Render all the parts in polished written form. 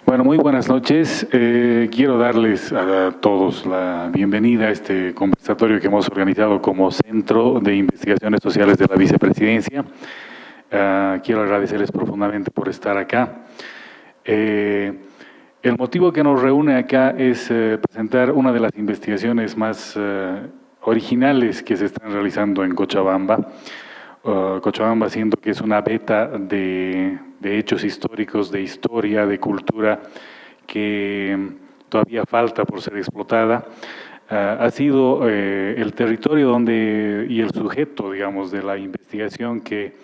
Bueno, muy buenas noches. Quiero darles a todos la bienvenida a este conversatorio que hemos organizado como Centro de Investigaciones Sociales de la Vicepresidencia. Quiero agradecerles profundamente por estar acá. El motivo que nos reúne acá es presentar una de las investigaciones más originales que se están realizando en Cochabamba. Cochabamba siendo que es una beta de hechos históricos, de historia, de cultura, que todavía falta por ser explotada. Ha sido el territorio donde, y el sujeto, digamos, de la investigación que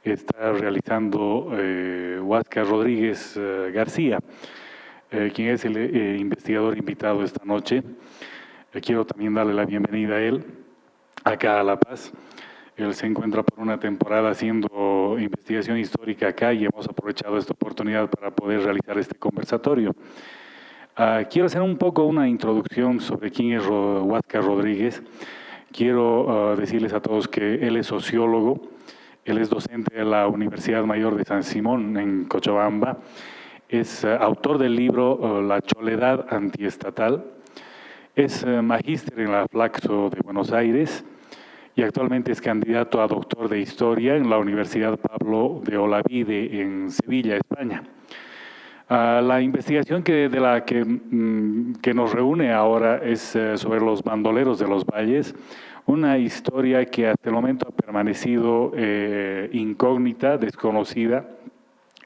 está realizando Huáscar Rodríguez García, quien es el investigador invitado esta noche. Quiero también darle la bienvenida a él, acá a La Paz. Él se encuentra por una temporada haciendo investigación histórica acá y hemos aprovechado esta oportunidad para poder realizar este conversatorio. Quiero hacer un poco una introducción sobre quién es Huáscar Rodríguez. Quiero decirles a todos que él es sociólogo, él es docente de la Universidad Mayor de San Simón en Cochabamba, es autor del libro La Choledad Antiestatal, es magíster en la Flaxo de Buenos Aires, y actualmente es candidato a doctor de Historia en la Universidad Pablo de Olavide en Sevilla, España. La investigación que nos reúne ahora es sobre los bandoleros de los valles, una historia que hasta el momento ha permanecido incógnita, desconocida,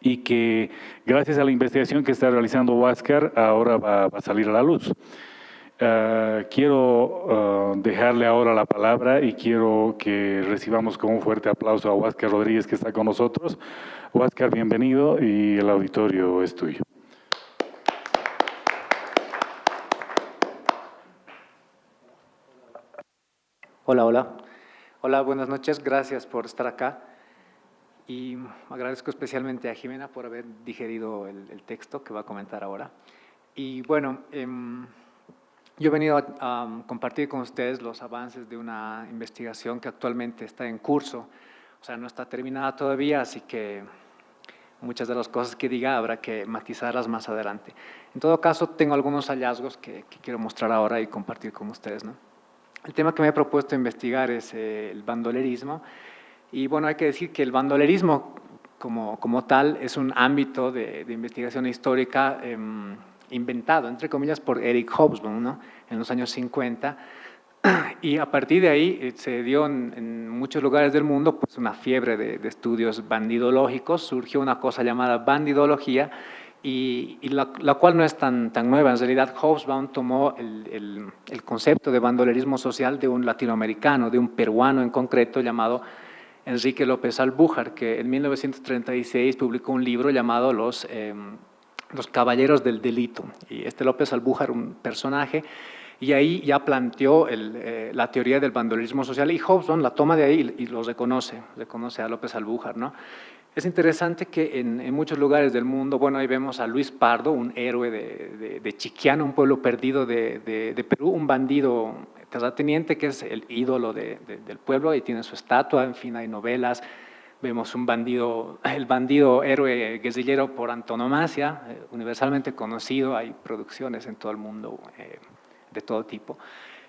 y que gracias a la investigación que está realizando Huáscar ahora va a salir a la luz. Quiero dejarle ahora la palabra y quiero que recibamos con un fuerte aplauso a Huáscar Rodríguez, que está con nosotros. Huáscar, bienvenido y el auditorio es tuyo. Hola, hola. Hola, buenas noches. Gracias por estar acá. Y agradezco especialmente a Jimena por haber digerido el texto que va a comentar ahora. Y bueno, yo he venido a compartir con ustedes los avances de una investigación que actualmente está en curso. O sea, no está terminada todavía, así que muchas de las cosas que diga habrá que matizarlas más adelante. En todo caso, tengo algunos hallazgos que quiero mostrar ahora y compartir con ustedes, ¿no? El tema que me he propuesto investigar es el bandolerismo. Y bueno, hay que decir que el bandolerismo como tal es un ámbito de investigación histórica inventado, entre comillas, por Eric Hobsbawm, ¿no? En los años 50. Y a partir de ahí se dio en muchos lugares del mundo pues, una fiebre de estudios bandidológicos. Surgió una cosa llamada bandidología, y la cual no es tan nueva. En realidad, Hobsbawm tomó el concepto de bandolerismo social de un latinoamericano, de un peruano en concreto, llamado Enrique López Albújar, que en 1936 publicó un libro llamado Los Caballeros del Delito. Y este López Albújar, un personaje, y ahí ya planteó la teoría del bandolerismo social, y Hobsbawm la toma de ahí y lo reconoce a López Albújar, ¿no? Es interesante que en muchos lugares del mundo, bueno, ahí vemos a Luis Pardo, un héroe de Chiquiano, un pueblo perdido de Perú, un bandido terrateniente que es el ídolo del pueblo, y tiene su estatua, en fin, hay novelas. Vemos un bandido, el bandido héroe guerrillero por antonomasia, universalmente conocido, hay producciones en todo el mundo de todo tipo.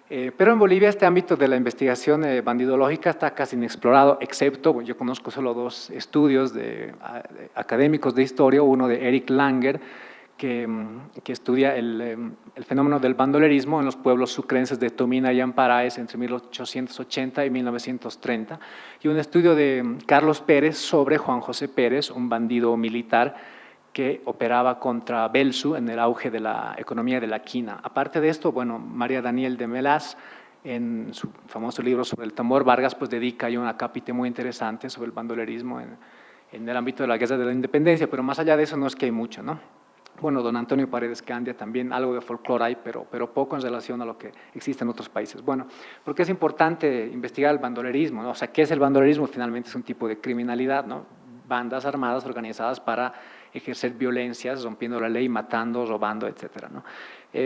Pero en Bolivia este ámbito de la investigación bandidológica está casi inexplorado, excepto, yo conozco solo dos estudios académicos de historia, uno de Eric Langer, que estudia el fenómeno del bandolerismo en los pueblos sucrenses de Tomina y Amparaes entre 1880 y 1930, y un estudio de Carlos Pérez sobre Juan José Pérez, un bandido militar que operaba contra Belsu en el auge de la economía de la quina. Aparte de esto, bueno, María Daniel de Melas, en su famoso libro sobre el tambor Vargas, pues dedica ahí una cápite muy interesante sobre el bandolerismo en el ámbito de la guerra de la independencia, pero más allá de eso no es que hay mucho, ¿no? Bueno, don Antonio Paredes Candia también, algo de folclore hay, pero poco en relación a lo que existe en otros países. Bueno, ¿por qué es importante investigar el bandolerismo, ¿no? O sea, ¿qué es el bandolerismo? Finalmente es un tipo de criminalidad, ¿no? Bandas armadas organizadas para ejercer violencias, rompiendo la ley, matando, robando, etcétera, ¿no?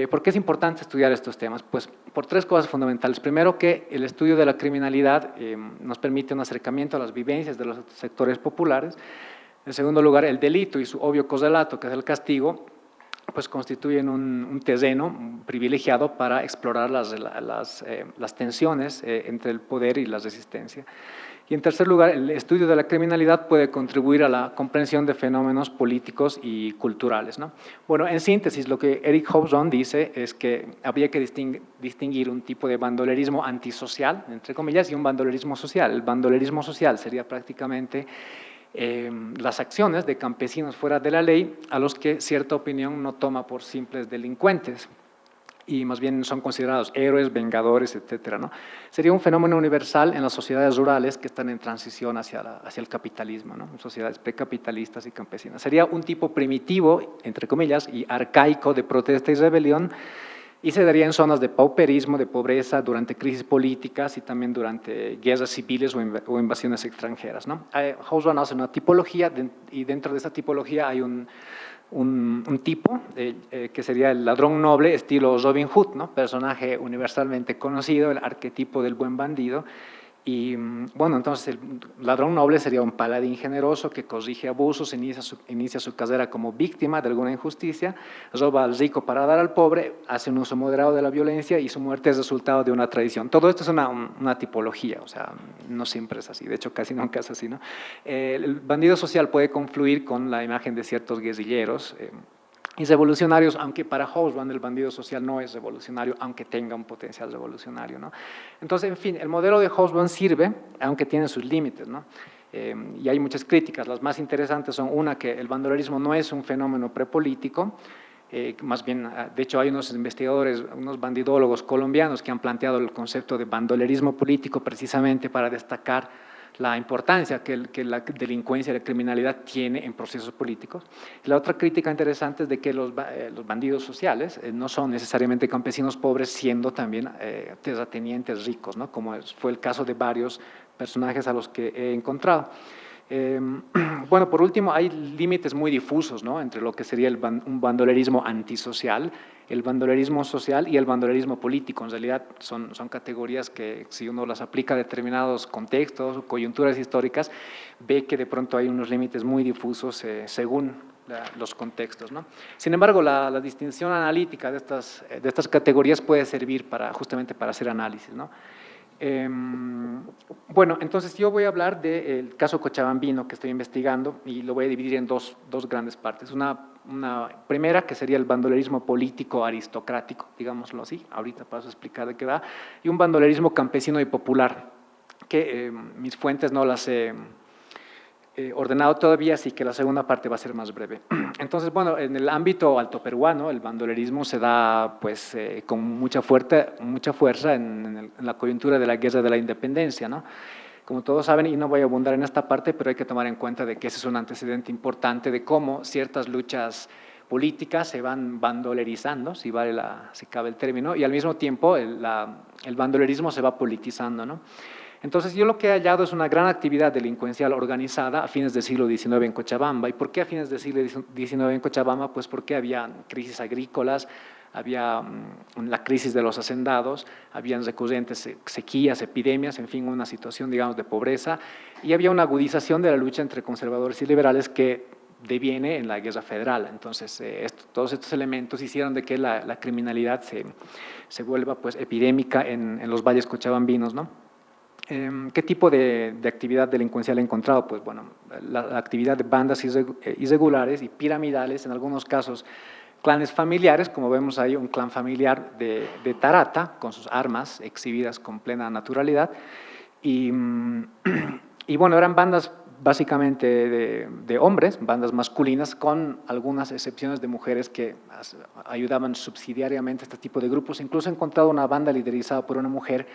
¿Por qué es importante estudiar estos temas? Pues por tres cosas fundamentales. Primero, que el estudio de la criminalidad nos permite un acercamiento a las vivencias de los sectores populares. En segundo lugar, el delito y su obvio correlato, que es el castigo, pues constituyen un terreno privilegiado para explorar las tensiones entre el poder y la resistencia. Y en tercer lugar, el estudio de la criminalidad puede contribuir a la comprensión de fenómenos políticos y culturales, ¿no? Bueno, en síntesis, lo que Eric Hobsbawm dice es que habría que distinguir un tipo de bandolerismo antisocial, entre comillas, y un bandolerismo social. El bandolerismo social sería prácticamente las acciones de campesinos fuera de la ley a los que cierta opinión no toma por simples delincuentes y más bien son considerados héroes, vengadores, etcétera, ¿no? Sería un fenómeno universal en las sociedades rurales que están en transición hacia el capitalismo, ¿no? Sociedades precapitalistas y campesinas. Sería un tipo primitivo, entre comillas, y arcaico de protesta y rebelión, y se daría en zonas de pauperismo, de pobreza, durante crisis políticas y también durante guerras civiles o invasiones extranjeras, ¿no? Hobsbawm hace una tipología y dentro de esa tipología hay un tipo que sería el ladrón noble estilo Robin Hood, ¿no? Personaje universalmente conocido, el arquetipo del buen bandido. Y bueno, entonces el ladrón noble sería un paladín generoso que corrige abusos, inicia su carrera como víctima de alguna injusticia, roba al rico para dar al pobre, hace un uso moderado de la violencia y su muerte es resultado de una traición. Todo esto es una tipología, o sea, no siempre es así, de hecho casi nunca es así, ¿no? El bandido social puede confluir con la imagen de ciertos guerrilleros y revolucionarios, aunque para Hobsbawm el bandido social no es revolucionario, aunque tenga un potencial revolucionario, ¿no? Entonces, en fin, el modelo de Hobsbawm sirve, aunque tiene sus límites, ¿no? Y hay muchas críticas. Las más interesantes son, una, que el bandolerismo no es un fenómeno prepolítico, más bien, de hecho, hay unos investigadores, unos bandidólogos colombianos que han planteado el concepto de bandolerismo político precisamente para destacar la importancia que la delincuencia y la criminalidad tiene en procesos políticos. La otra crítica interesante es de que los bandidos sociales no son necesariamente campesinos pobres, siendo también terratenientes ricos, ¿no? Como fue el caso de varios personajes a los que he encontrado. Bueno, por último, hay límites muy difusos, ¿no? Entre lo que sería un bandolerismo antisocial, el bandolerismo social y el bandolerismo político. En realidad son categorías que, si uno las aplica a determinados contextos o coyunturas históricas, ve que de pronto hay unos límites muy difusos según los contextos, ¿no? Sin embargo, la distinción analítica de estas categorías puede servir justamente para hacer análisis, ¿no? Bueno, entonces yo voy a hablar del caso cochabambino que estoy investigando y lo voy a dividir en dos grandes partes. Una primera, que sería el bandolerismo político aristocrático, digámoslo así, ahorita paso a explicar de qué va, y un bandolerismo campesino y popular, que mis fuentes no las he ordenado todavía, así que la segunda parte va a ser más breve. Entonces, bueno, en el ámbito altoperuano, el bandolerismo se da pues, con mucha fuerza en la coyuntura de la Guerra de la Independencia, ¿no? Como todos saben, y no voy a abundar en esta parte, pero hay que tomar en cuenta de que ese es un antecedente importante de cómo ciertas luchas políticas se van bandolerizando, si cabe el término, y al mismo tiempo el bandolerismo se va politizando, ¿no? Entonces, yo lo que he hallado es una gran actividad delincuencial organizada a fines del siglo XIX en Cochabamba. ¿Y por qué a fines del siglo XIX en Cochabamba? Pues porque había crisis agrícolas, había la crisis de los hacendados, habían recurrentes sequías, epidemias, en fin, una situación, digamos, de pobreza, y había una agudización de la lucha entre conservadores y liberales que deviene en la guerra federal. Entonces, todos estos elementos hicieron de que la criminalidad se vuelva pues, epidémica en los valles cochabambinos, ¿no? ¿Qué tipo de actividad delincuencial he encontrado? Pues bueno, la actividad de bandas irregulares y piramidales, en algunos casos clanes familiares, como vemos ahí un clan familiar de Tarata, con sus armas exhibidas con plena naturalidad, y bueno, eran bandas básicamente de hombres, bandas masculinas, con algunas excepciones de mujeres que ayudaban subsidiariamente a este tipo de grupos. Incluso he encontrado una banda liderizada por una mujer,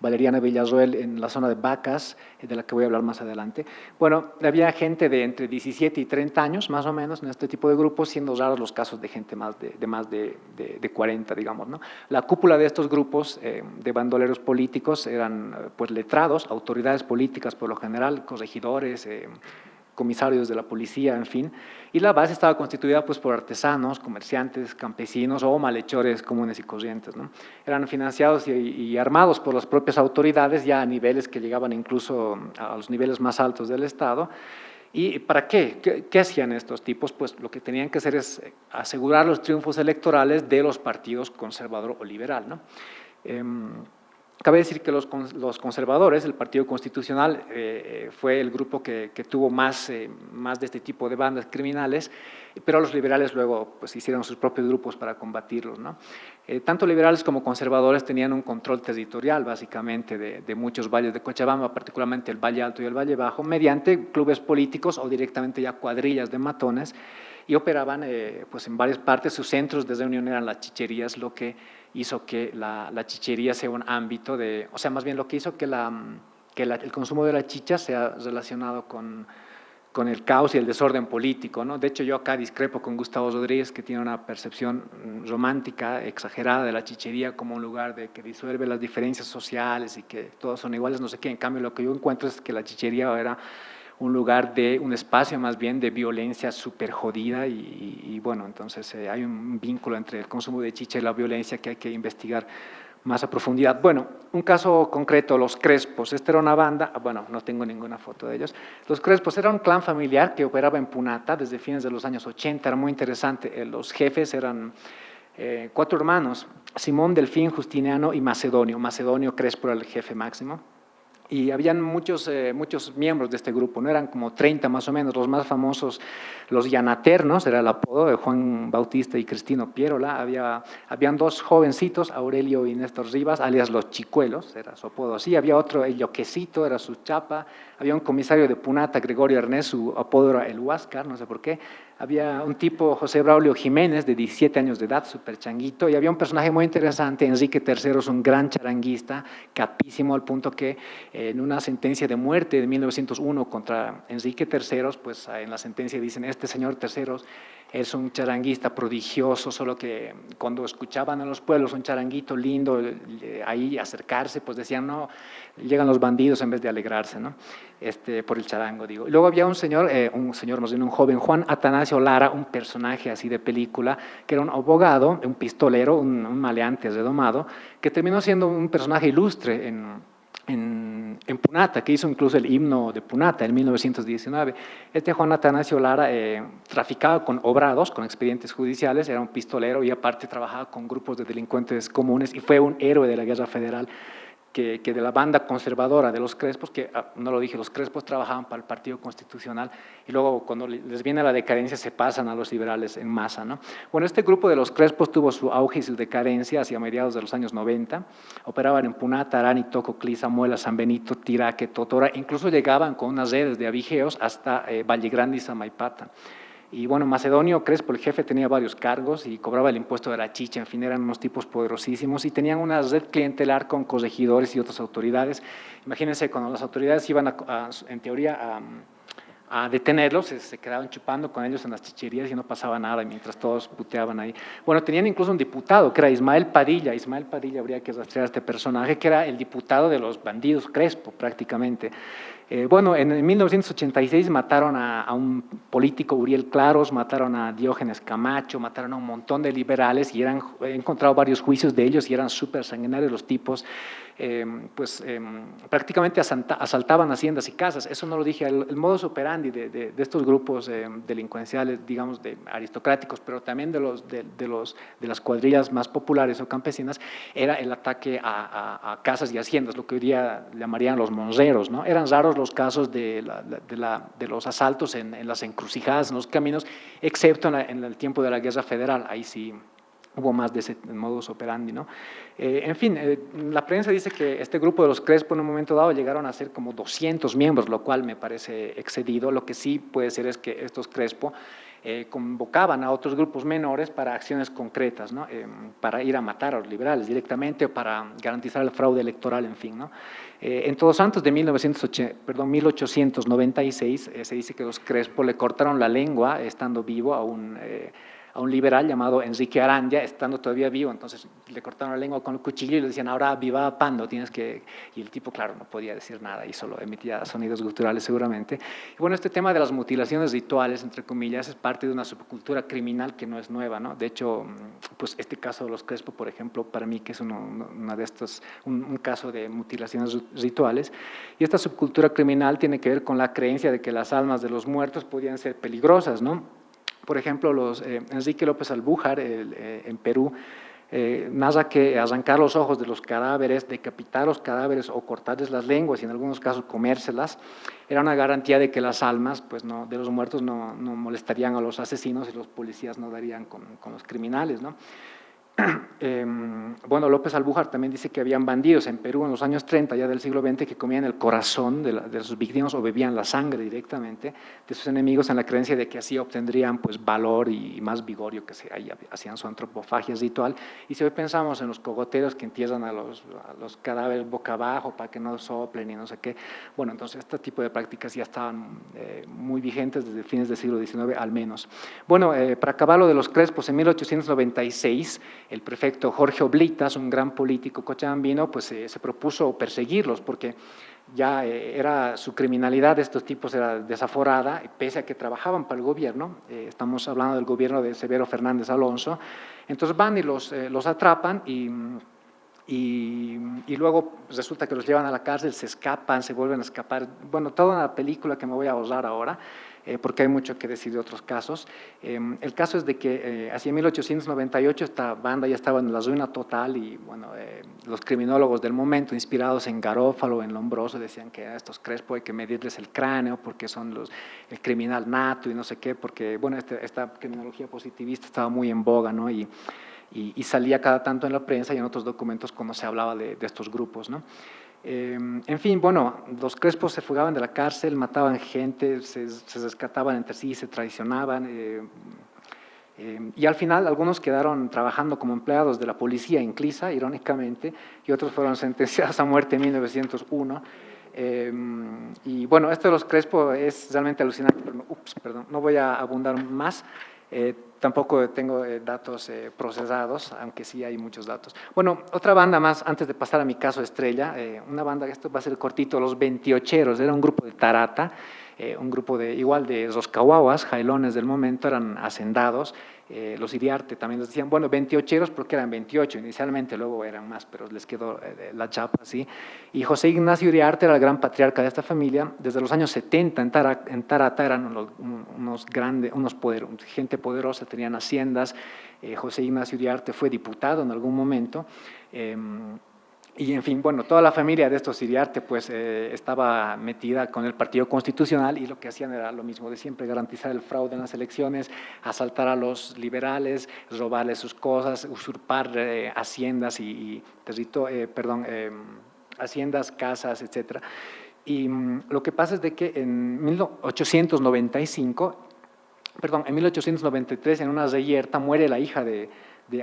Valeriana Villarroel, en la zona de Bacas, de la que voy a hablar más adelante. Bueno, había gente de entre 17 y 30 años, más o menos, en este tipo de grupos, siendo raros los casos de gente de más de 40, digamos, ¿no? La cúpula de estos grupos de bandoleros políticos eran pues letrados, autoridades políticas por lo general, corregidores, comisarios de la policía, en fin, y la base estaba constituida pues, por artesanos, comerciantes, campesinos o malhechores comunes y corrientes, ¿no? Eran financiados y armados por las propias autoridades ya a niveles que llegaban incluso a los niveles más altos del Estado, ¿Y para qué? ¿Qué hacían estos tipos? Pues lo que tenían que hacer es asegurar los triunfos electorales de los partidos conservador o liberal, ¿no? Cabe decir que los conservadores, el Partido Constitucional, fue el grupo que tuvo más de este tipo de bandas criminales, pero los liberales luego pues, hicieron sus propios grupos para combatirlos, ¿no? Tanto liberales como conservadores tenían un control territorial, básicamente, de muchos valles de Cochabamba, particularmente el Valle Alto y el Valle Bajo, mediante clubes políticos o directamente ya cuadrillas de matones, y operaban pues en varias partes. Sus centros de reunión eran las chicherías, lo que hizo que la chichería sea un ámbito de, o sea, más bien lo que hizo que el consumo de la chicha sea relacionado con el caos y el desorden político, ¿no? De hecho, yo acá discrepo con Gustavo Rodríguez, que tiene una percepción romántica, exagerada de la chichería como un lugar que disuelve las diferencias sociales y que todos son iguales, no sé qué. En cambio, lo que yo encuentro es que la chichería era un lugar un espacio más bien de violencia súper jodida y bueno, entonces hay un vínculo entre el consumo de chicha y la violencia que hay que investigar más a profundidad. Bueno, un caso concreto, los Crespos. Esta era una banda, bueno, no tengo ninguna foto de ellos. Los Crespos era un clan familiar que operaba en Punata desde fines de los años 80, era muy interesante. Los jefes eran 4 hermanos, Simón, Delfín, Justiniano y Macedonio. Macedonio Crespo era el jefe máximo. Y habían muchos miembros de este grupo, ¿no? Eran como 30 más o menos, los más famosos, los Llanaternos, era el apodo de Juan Bautista y Cristino Pierola. Habían 2 jovencitos, Aurelio y Néstor Rivas, alias los Chicuelos, era su apodo así. Había otro, el Yoquecito, era su chapa. Había un comisario de Punata, Gregorio Ernest, su apodo era el Huáscar, no sé por qué. Había un tipo, José Braulio Jiménez, de 17 años de edad, súper changuito, y había un personaje muy interesante, Enrique III, es un gran charanguista, capísimo, al punto que en una sentencia de muerte de 1901 contra Enrique III, pues en la sentencia dicen, este señor III es un charanguista prodigioso, solo que cuando escuchaban en los pueblos un charanguito lindo, ahí acercarse, pues decían, no, llegan los bandidos en vez de alegrarse, ¿no? Por el charango, digo. Y luego había un señor más bien un joven, Juan Atanasio Lara, un personaje así de película, que era un abogado, un pistolero, un maleante redomado, que terminó siendo un personaje ilustre en Punata, que hizo incluso el himno de Punata en 1919. Juan Atanasio Lara traficaba con obrados, con expedientes judiciales, era un pistolero y aparte trabajaba con grupos de delincuentes comunes y fue un héroe de la Guerra Federal. Que de la banda conservadora de los Crespos, que no lo dije, los Crespos trabajaban para el Partido Constitucional y luego cuando les viene la decadencia se pasan a los liberales en masa, ¿no? Bueno, este grupo de los Crespos tuvo su auge y su decadencia hacia mediados de los años 90, operaban en Punata, Arani, Toco, Clisa, Muela, San Benito, Tiraque, Totora, incluso llegaban con unas redes de avigeos hasta Valle Grande y Samaipata. Y bueno, Macedonio Crespo, el jefe, tenía varios cargos y cobraba el impuesto de la chicha, en fin, eran unos tipos poderosísimos y tenían una red clientelar con corregidores y otras autoridades. Imagínense, cuando las autoridades iban, en teoría, a detenerlos, se quedaban chupando con ellos en las chicherías y no pasaba nada mientras todos puteaban ahí. Bueno, tenían incluso un diputado que era Ismael Padilla. Ismael Padilla, habría que rastrear a este personaje, que era el diputado de los bandidos Crespo, prácticamente. Bueno, en 1986 mataron a un político, Uriel Claros, mataron a Diógenes Camacho, mataron a un montón de liberales y he encontrado varios juicios de ellos y eran súper sanguinarios los tipos. Prácticamente asaltaban haciendas y casas. Eso no lo dije, el modus operandi de estos grupos delincuenciales, digamos, aristocráticos, pero también de las cuadrillas más populares o campesinas, era el ataque a casas y haciendas, lo que hoy día llamarían los monreros, ¿no? Eran raros los casos de los asaltos en las encrucijadas, en los caminos, excepto en el tiempo de la Guerra Federal, ahí sí hubo más de ese modus operandi, ¿no? En fin, la prensa dice que este grupo de los Crespo en un momento dado llegaron a ser como 200 miembros, lo cual me parece excedido. Lo que sí puede ser es que estos Crespo convocaban a otros grupos menores para acciones concretas, ¿no? Para ir a matar a los liberales directamente o para garantizar el fraude electoral, en fin, ¿no? En Todos Santos de 1896 se dice que los Crespo le cortaron la lengua estando vivo a un a un liberal llamado Enrique Arandia, estando todavía vivo. Entonces le cortaron la lengua con el cuchillo y le decían, ahora viva Pando, tienes que… Y el tipo, claro, no podía decir nada y solo emitía sonidos guturales seguramente. Y bueno, este tema de las mutilaciones rituales, entre comillas, es parte de una subcultura criminal que no es nueva, ¿no? De hecho, pues este caso de los Crespo, por ejemplo, para mí que es una de estos, un caso de mutilaciones rituales. Y esta subcultura criminal tiene que ver con la creencia de que las almas de los muertos podían ser peligrosas, ¿no? Por ejemplo, Enrique López Albújar, en Perú, narra que arrancar los ojos de los cadáveres, decapitar los cadáveres o cortarles las lenguas y en algunos casos comérselas, era una garantía de que las almas pues de los muertos no molestarían a los asesinos y los policías no darían con los criminales, ¿no? Bueno, López Albújar también dice que habían bandidos en Perú en los años 30 ya del siglo XX que comían el corazón de sus víctimas o bebían la sangre directamente de sus enemigos en la creencia de que así obtendrían pues valor y más vigor, que hacían su antropofagia ritual. Y si hoy pensamos en los cogoteros que entierran a los cadáveres boca abajo para que no soplen y no sé qué, bueno, entonces este tipo de prácticas ya estaban muy vigentes desde fines del siglo XIX al menos. Bueno, para acabar lo de los Crespos, en 1896 el prefecto Jorge Oblitas, un gran político cochabambino, pues se propuso perseguirlos porque ya era su criminalidad de estos tipos era desaforada, pese a que trabajaban para el gobierno, estamos hablando del gobierno de Severo Fernández Alonso, entonces van y los atrapan y luego resulta que los llevan a la cárcel, se escapan, se vuelven a escapar, bueno, toda una película que me voy a ahorrar ahora, porque hay mucho que decir de otros casos. El caso es de que hacia 1898 esta banda ya estaba en la ruina total y bueno, los criminólogos del momento, inspirados en Garófalo, en Lombroso, decían que a estos Crespo hay que medirles el cráneo porque son el criminal nato y no sé qué, porque bueno, esta criminología positivista estaba muy en boga, ¿no? Y salía cada tanto en la prensa y en otros documentos cuando se hablaba de estos grupos, ¿no? En fin, bueno, los Crespos se fugaban de la cárcel, mataban gente, se rescataban entre sí, se traicionaban y al final algunos quedaron trabajando como empleados de la policía en Clisa, irónicamente, y otros fueron sentenciados a muerte en 1901. Y bueno, esto de los Crespo es realmente alucinante, pero no voy a abundar más. Tampoco tengo datos procesados, aunque sí hay muchos datos. Bueno, otra banda más, antes de pasar a mi caso estrella, una banda, esto va a ser cortito, Los Veintiocheros, era un grupo de Tarata, un grupo igual de roscahuahuas, jailones del momento, eran hacendados, los Iriarte también les decían, bueno, veintiocheros porque eran 28 inicialmente, luego eran más, pero les quedó la chapa así. Y José Ignacio Iriarte era el gran patriarca de esta familia. Desde los años 70 en Tarata eran unos grandes, gente poderosa, tenían haciendas. José Ignacio Iriarte fue diputado en algún momento. Y en fin, bueno, toda la familia de estos Iriarte pues estaba metida con el Partido Constitucional y lo que hacían era lo mismo de siempre, garantizar el fraude en las elecciones, asaltar a los liberales, robarles sus cosas, usurpar haciendas haciendas, casas, etcétera. Y lo que pasa es de que en 1893 en una reyerta muere la hija de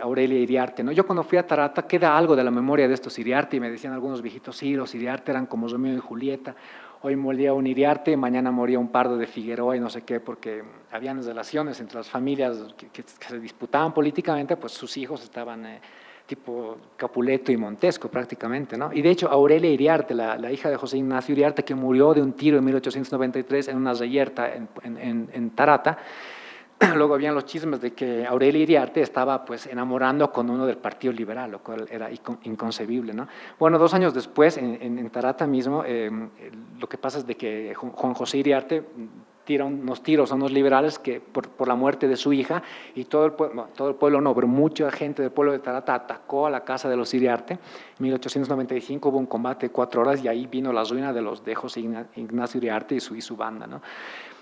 Aurelia Iriarte, ¿no? Yo cuando fui a Tarata queda algo de la memoria de estos Iriarte y me decían algunos viejitos, sí, los Iriarte eran como Romeo y Julieta, hoy moría un Iriarte, mañana moría un Pardo de Figueroa y no sé qué, porque habían relaciones entre las familias que se disputaban políticamente, pues sus hijos estaban tipo Capuleto y Montesco prácticamente, ¿no? Y de hecho Aurelia Iriarte, la hija de José Ignacio Iriarte, que murió de un tiro en 1893 en una reyerta en Tarata. Luego habían los chismes de que Aurelia Iriarte estaba pues enamorando con uno del Partido Liberal, lo cual era inconcebible, ¿no? Bueno, 2 años después, en Tarata mismo, lo que pasa es de que Juan José Iriarte tira unos tiros a unos liberales que por la muerte de su hija y todo el pueblo no, pero mucha gente del pueblo de Tarata atacó a la casa de los Iriarte. En 1895 hubo un combate de 4 horas y ahí vino la ruina de José Ignacio Iriarte y su banda, ¿no?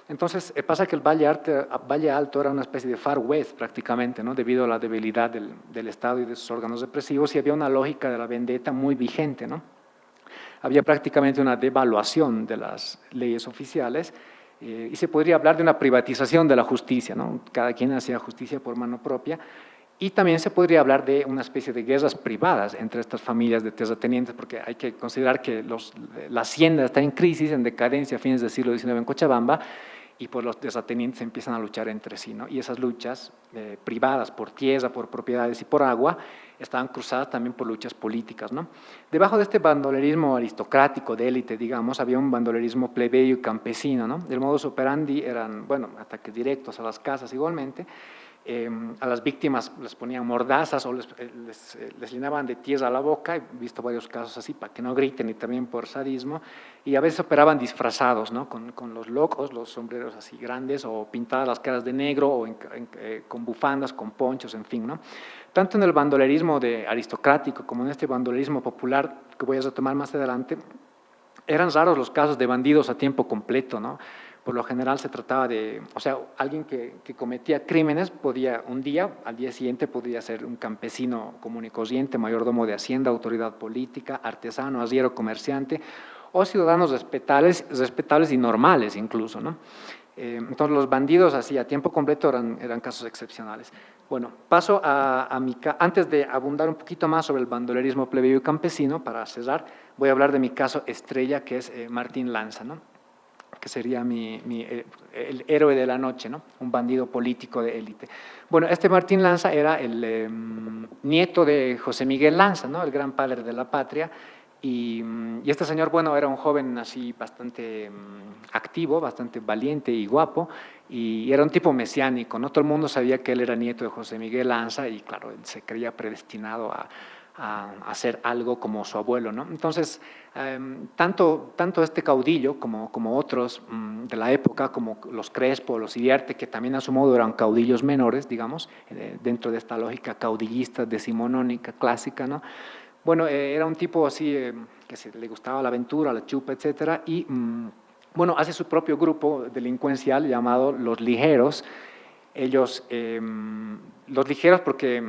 Entonces, pasa que el Valle Alto era una especie de Far West prácticamente, ¿no? Debido a la debilidad del Estado y de sus órganos represivos, y había una lógica de la vendetta muy vigente, ¿no? Había prácticamente una devaluación de las leyes oficiales y se podría hablar de una privatización de la justicia, ¿no? Cada quien hacía justicia por mano propia. Y también se podría hablar de una especie de guerras privadas entre estas familias de terratenientes, porque hay que considerar que la hacienda está en crisis, en decadencia a fines del siglo XIX en Cochabamba, y pues los terratenientes empiezan a luchar entre sí, ¿no? Y esas luchas privadas por tierra, por propiedades y por agua, estaban cruzadas también por luchas políticas, ¿no? Debajo de este bandolerismo aristocrático de élite, digamos, había un bandolerismo plebeyo y campesino, ¿no? El modus operandi eran, bueno, ataques directos a las casas igualmente. A las víctimas les ponían mordazas o les llenaban de tierra a la boca, he visto varios casos así para que no griten, y también por sadismo, y a veces operaban disfrazados, ¿no? Con los locos, los sombreros así grandes, o pintadas las caras de negro, o con bufandas, con ponchos, en fin, ¿no? Tanto en el bandolerismo aristocrático como en este bandolerismo popular, que voy a retomar más adelante, eran raros los casos de bandidos a tiempo completo, ¿no? Por lo general se trataba de, o sea, alguien que cometía crímenes podía un día, al día siguiente podía ser un campesino común y corriente, mayordomo de hacienda, autoridad política, artesano, arriero, comerciante, o ciudadanos respetables y normales incluso, ¿no? Entonces los bandidos así a tiempo completo eran casos excepcionales. Bueno, paso antes de abundar un poquito más sobre el bandolerismo plebeyo y campesino, para cerrar, voy a hablar de mi caso estrella, que es Martín Lanza, ¿no? Que sería el héroe de la noche, ¿no? Un bandido político de élite. Bueno, este Martín Lanza era el nieto de José Miguel Lanza, ¿no? El gran padre de la patria, y este señor, bueno, era un joven así bastante activo, bastante valiente y guapo, y era un tipo mesiánico, ¿no? Todo el mundo sabía que él era nieto de José Miguel Lanza, y claro, él se creía predestinado a hacer algo como su abuelo, ¿no? Entonces, tanto este caudillo como otros de la época, como los Crespo, los Iriarte, que también a su modo eran caudillos menores, digamos, dentro de esta lógica caudillista decimonónica clásica, ¿no? Bueno, era un tipo así que le gustaba la aventura, la chupa, etcétera, y bueno, hace su propio grupo delincuencial llamado Los Ligeros. Ellos, los ligeros porque,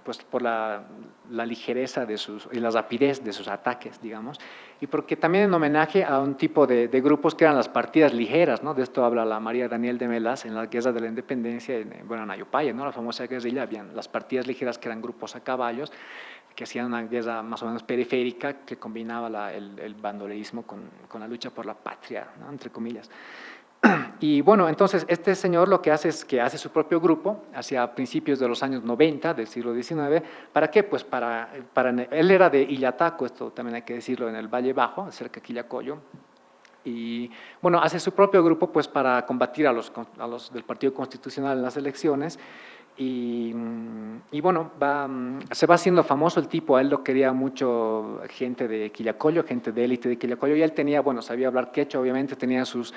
pues por la ligereza y la rapidez de sus ataques, digamos, y porque también en homenaje a un tipo de grupos que eran las partidas ligeras, ¿no? De esto habla la María Daniel de Melas en la Guerra de la Independencia, en Ayopaya, ¿no? La famosa guerrilla, habían las partidas ligeras, que eran grupos a caballos, que hacían una guerra más o menos periférica, que combinaba el bandolerismo con la lucha por la patria, ¿no? Entre comillas. Y bueno, entonces este señor lo que hace es que hace su propio grupo hacia principios de los años 90 del siglo XIX. ¿Para qué? Pues él era de Illataco, esto también hay que decirlo, en el Valle Bajo, cerca de Quillacollo. Y bueno, hace su propio grupo pues para combatir a los del Partido Constitucional en las elecciones. Y bueno, se va haciendo famoso el tipo. A él lo quería mucho gente de Quillacollo, gente de élite de Quillacollo, y él tenía, bueno, sabía hablar quechua, obviamente, tenía sus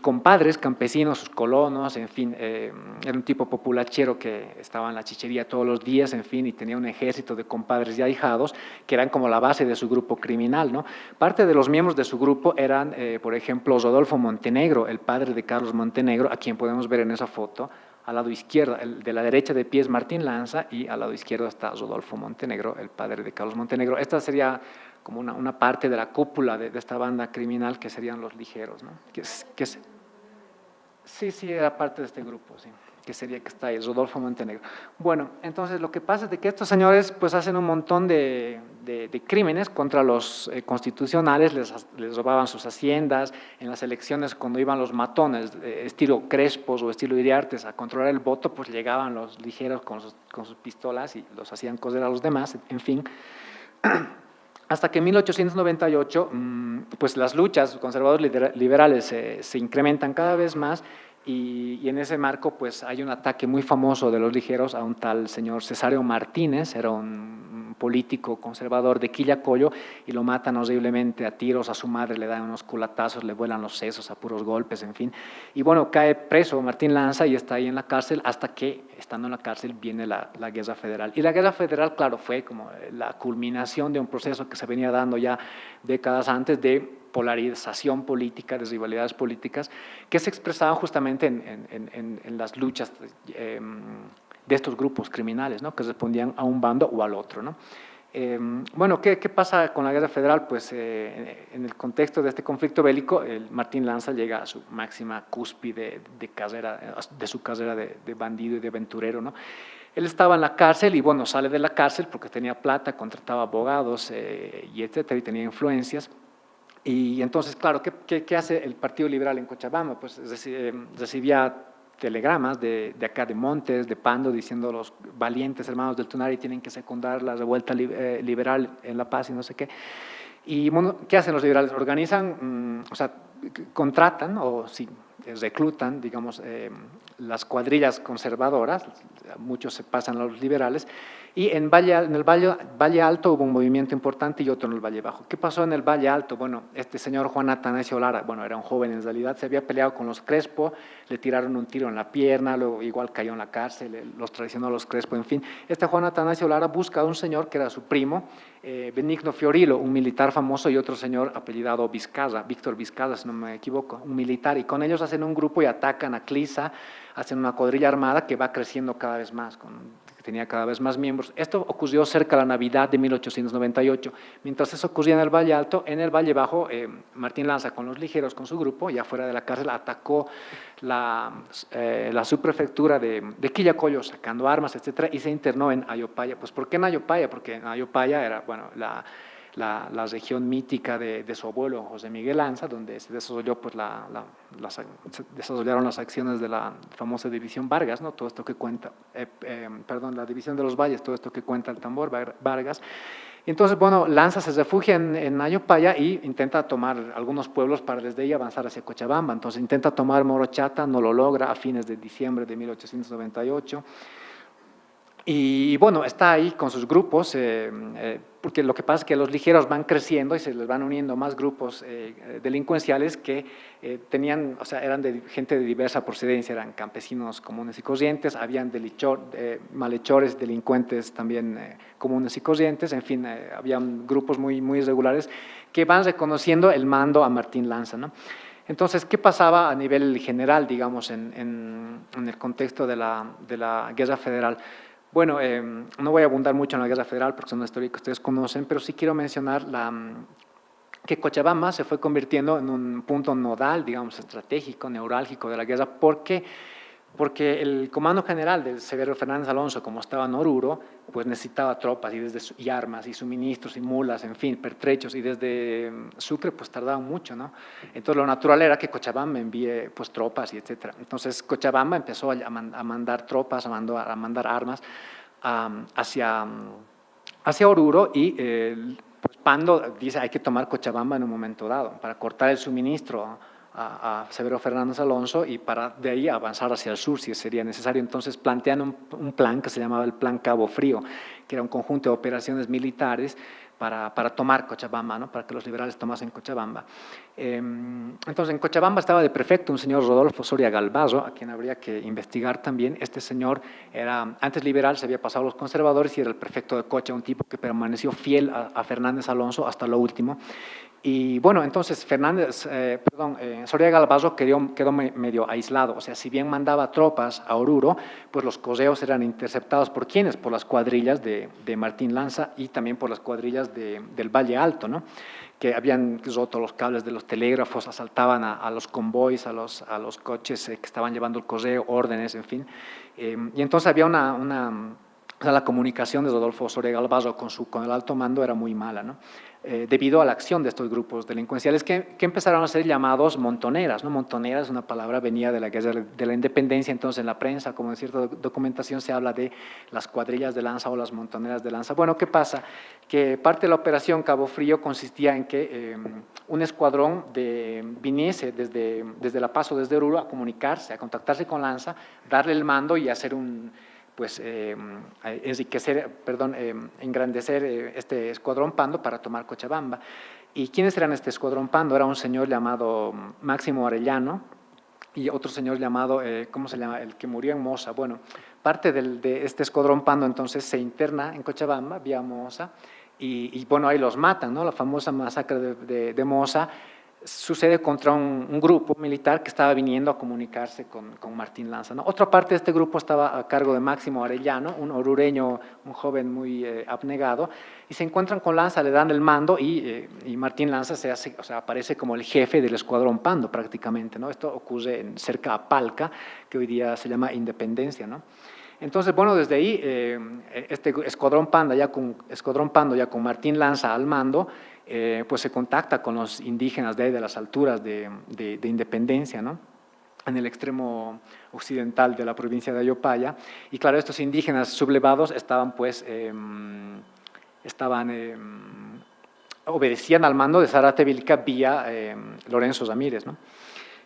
compadres campesinos, sus colonos, en fin, era un tipo populachero que estaba en la chichería todos los días, en fin, y tenía un ejército de compadres y ahijados que eran como la base de su grupo criminal, ¿no? Parte de los miembros de su grupo eran, por ejemplo, Rodolfo Montenegro, el padre de Carlos Montenegro, a quien podemos ver en esa foto. Al lado izquierdo, de la derecha de pie es Martín Lanza, y al lado izquierdo está Rodolfo Montenegro, el padre de Carlos Montenegro. Esta sería como una parte de la cúpula de esta banda criminal, que serían Los Ligeros, ¿no? Sí, era parte de este grupo, sí, que está ahí, Rodolfo Montenegro. Bueno, entonces lo que pasa es de que estos señores pues hacen un montón de crímenes contra los constitucionales, les robaban sus haciendas. En las elecciones, cuando iban los matones, estilo Crespos o estilo Iriartes, a controlar el voto, pues llegaban los Ligeros con sus pistolas y los hacían coser a los demás, en fin. Hasta que en 1898, pues las luchas conservadores liberales se incrementan cada vez más, y en ese marco pues hay un ataque muy famoso de los ligeros a un tal señor Cesáreo Martínez. Era un político conservador de Quillacollo, y lo matan horriblemente a tiros. A su madre le dan unos culatazos, le vuelan los sesos a puros golpes, en fin. Y bueno, cae preso Martín Lanza y está ahí en la cárcel, hasta que, estando en la cárcel, viene la Guerra Federal. Y la Guerra Federal, claro, fue como la culminación de un proceso que se venía dando ya décadas antes, de polarización política, de rivalidades políticas, que se expresaban justamente en las luchas de estos grupos criminales, ¿no? Que respondían a un bando o al otro, ¿no? Bueno, ¿qué pasa con la Guerra Federal? Pues en el contexto de este conflicto bélico, Martín Lanza llega a su máxima cúspide de su carrera de bandido y de aventurero, ¿no? Él estaba en la cárcel y bueno, sale de la cárcel porque tenía plata, contrataba abogados y etcétera, y tenía influencias. Y entonces, claro, ¿qué hace el Partido Liberal en Cochabamba? Pues recibía telegramas de acá de Montes, de Pando, diciendo los valientes hermanos del Tunari tienen que secundar la revuelta liberal en La Paz y no sé qué. Y bueno, ¿qué hacen los liberales? Organizan, o sea, contratan o sí, reclutan, digamos, las cuadrillas conservadoras, muchos se pasan a los liberales, y en el Valle Alto hubo un movimiento importante y otro en el Valle Bajo. ¿Qué pasó en el Valle Alto? Bueno, este señor Juan Atanasio Lara, bueno, era un joven en realidad, se había peleado con los Crespo, le tiraron un tiro en la pierna, luego igual cayó en la cárcel, los traicionó a los Crespo, en fin. Este Juan Atanasio Lara busca a un señor que era su primo, Benigno Fiorilo, un militar famoso, y otro señor apellidado Vizcarra, Víctor Vizcarra, si no me equivoco, un militar, y con ellos hacen un grupo y atacan a Clisa, hacen una cuadrilla armada que va creciendo cada vez más, tenía cada vez más miembros. Esto ocurrió cerca de la Navidad de 1898. Mientras eso ocurría en el Valle Alto, en el Valle Bajo, Martín Lanza con los ligeros, con su grupo, ya fuera de la cárcel, atacó la subprefectura de Quillacollo, sacando armas, etcétera, y se internó en Ayopaya. Pues, ¿por qué en Ayopaya? Porque en Ayopaya era, bueno, la región mítica de su abuelo, José Miguel Lanza, donde se desarrolló, pues, se desarrollaron las acciones de la famosa División Vargas, ¿no? Todo esto que cuenta, la División de los Valles, todo esto que cuenta el tambor Vargas. Y entonces, bueno, Lanza se refugia en Ayopaya y intenta tomar algunos pueblos para desde ahí avanzar hacia Cochabamba. Entonces intenta tomar Morochata, no lo logra a fines de diciembre de 1898. Y bueno, está ahí con sus grupos, porque lo que pasa es que los ligeros van creciendo y se les van uniendo más grupos delincuenciales que tenían, o sea, eran de gente de diversa procedencia, eran campesinos comunes y corrientes, habían malhechores, delincuentes también comunes y corrientes, en fin, habían grupos muy, muy irregulares que van reconociendo el mando a Martín Lanza, ¿no? Entonces, ¿qué pasaba a nivel general, digamos, en el contexto de la Guerra Federal? Bueno, no voy a abundar mucho en la Guerra Federal porque es una historia que ustedes conocen, pero sí quiero mencionar que Cochabamba se fue convirtiendo en un punto nodal, digamos, estratégico, neurálgico de la guerra. ¿Por qué? Porque el comando general del Severo Fernández Alonso, como estaba en Oruro, pues necesitaba tropas y armas y suministros y mulas, en fin, pertrechos, y desde Sucre pues tardaban mucho, ¿no? Entonces lo natural era que Cochabamba envíe pues tropas y etcétera. Entonces Cochabamba empezó a mandar tropas, a mandar armas hacia Oruro y pues Pando dice hay que tomar Cochabamba en un momento dado para cortar el suministro a Severo Fernández Alonso y para de ahí avanzar hacia el sur si sería necesario. Entonces plantean un plan que se llamaba el Plan Cabo Frío, que era un conjunto de operaciones militares para tomar Cochabamba, ¿no? Para que los liberales tomasen Cochabamba. Entonces en Cochabamba estaba de prefecto un señor Rodolfo Soria Galvazo, a quien habría que investigar también. Este señor era antes liberal, se había pasado a los conservadores y era el prefecto de Cocha, un tipo que permaneció fiel a Fernández Alonso hasta lo último. Y bueno, entonces Soria Galvazo quedó medio aislado, o sea, si bien mandaba tropas a Oruro, pues los correos eran interceptados ¿por quiénes? Por las cuadrillas de Martín Lanza y también por las cuadrillas del Valle Alto, ¿no? Que habían roto los cables de los telégrafos, asaltaban a los convoys, a los coches que estaban llevando el correo, órdenes, en fin. Y entonces había o sea, la comunicación de Rodolfo Soria Galvazo con el alto mando era muy mala, ¿no? Debido a la acción de estos grupos delincuenciales que empezaron a ser llamados montoneras, ¿no? Montoneras es una palabra, venía de la guerra de la independencia, entonces en la prensa, como en cierta documentación, se habla de las cuadrillas de Lanza o las montoneras de Lanza. Bueno, ¿qué pasa? Que parte de la operación Cabo Frío consistía en que un escuadrón viniese desde La Paz o desde Oruro a comunicarse, a contactarse con Lanza, darle el mando y hacer engrandecer este escuadrón Pando para tomar Cochabamba. ¿Y quiénes eran este escuadrón Pando? Era un señor llamado Máximo Arellano y otro señor llamado, ¿cómo se llama? El que murió en Moza. Bueno, parte de este escuadrón Pando entonces se interna en Cochabamba, vía Moza, y bueno, ahí los matan, ¿no? La famosa masacre de Moza sucede contra un grupo militar que estaba viniendo a comunicarse con Martín Lanza, ¿no? Otra parte de este grupo estaba a cargo de Máximo Arellano, un orureño, un joven muy abnegado, y se encuentran con Lanza, le dan el mando y Martín Lanza aparece como el jefe del escuadrón Pando prácticamente, ¿no? Esto ocurre cerca a Palca, que hoy día se llama Independencia, ¿no? Entonces, bueno, desde ahí, este escuadrón Pando ya con Martín Lanza al mando, pues se contacta con los indígenas de las alturas de Independencia, ¿no? En el extremo occidental de la provincia de Ayopaya. Y claro, estos indígenas sublevados estaban, pues, obedecían al mando de Zárate Vilca vía Lorenzo Ramírez, ¿no?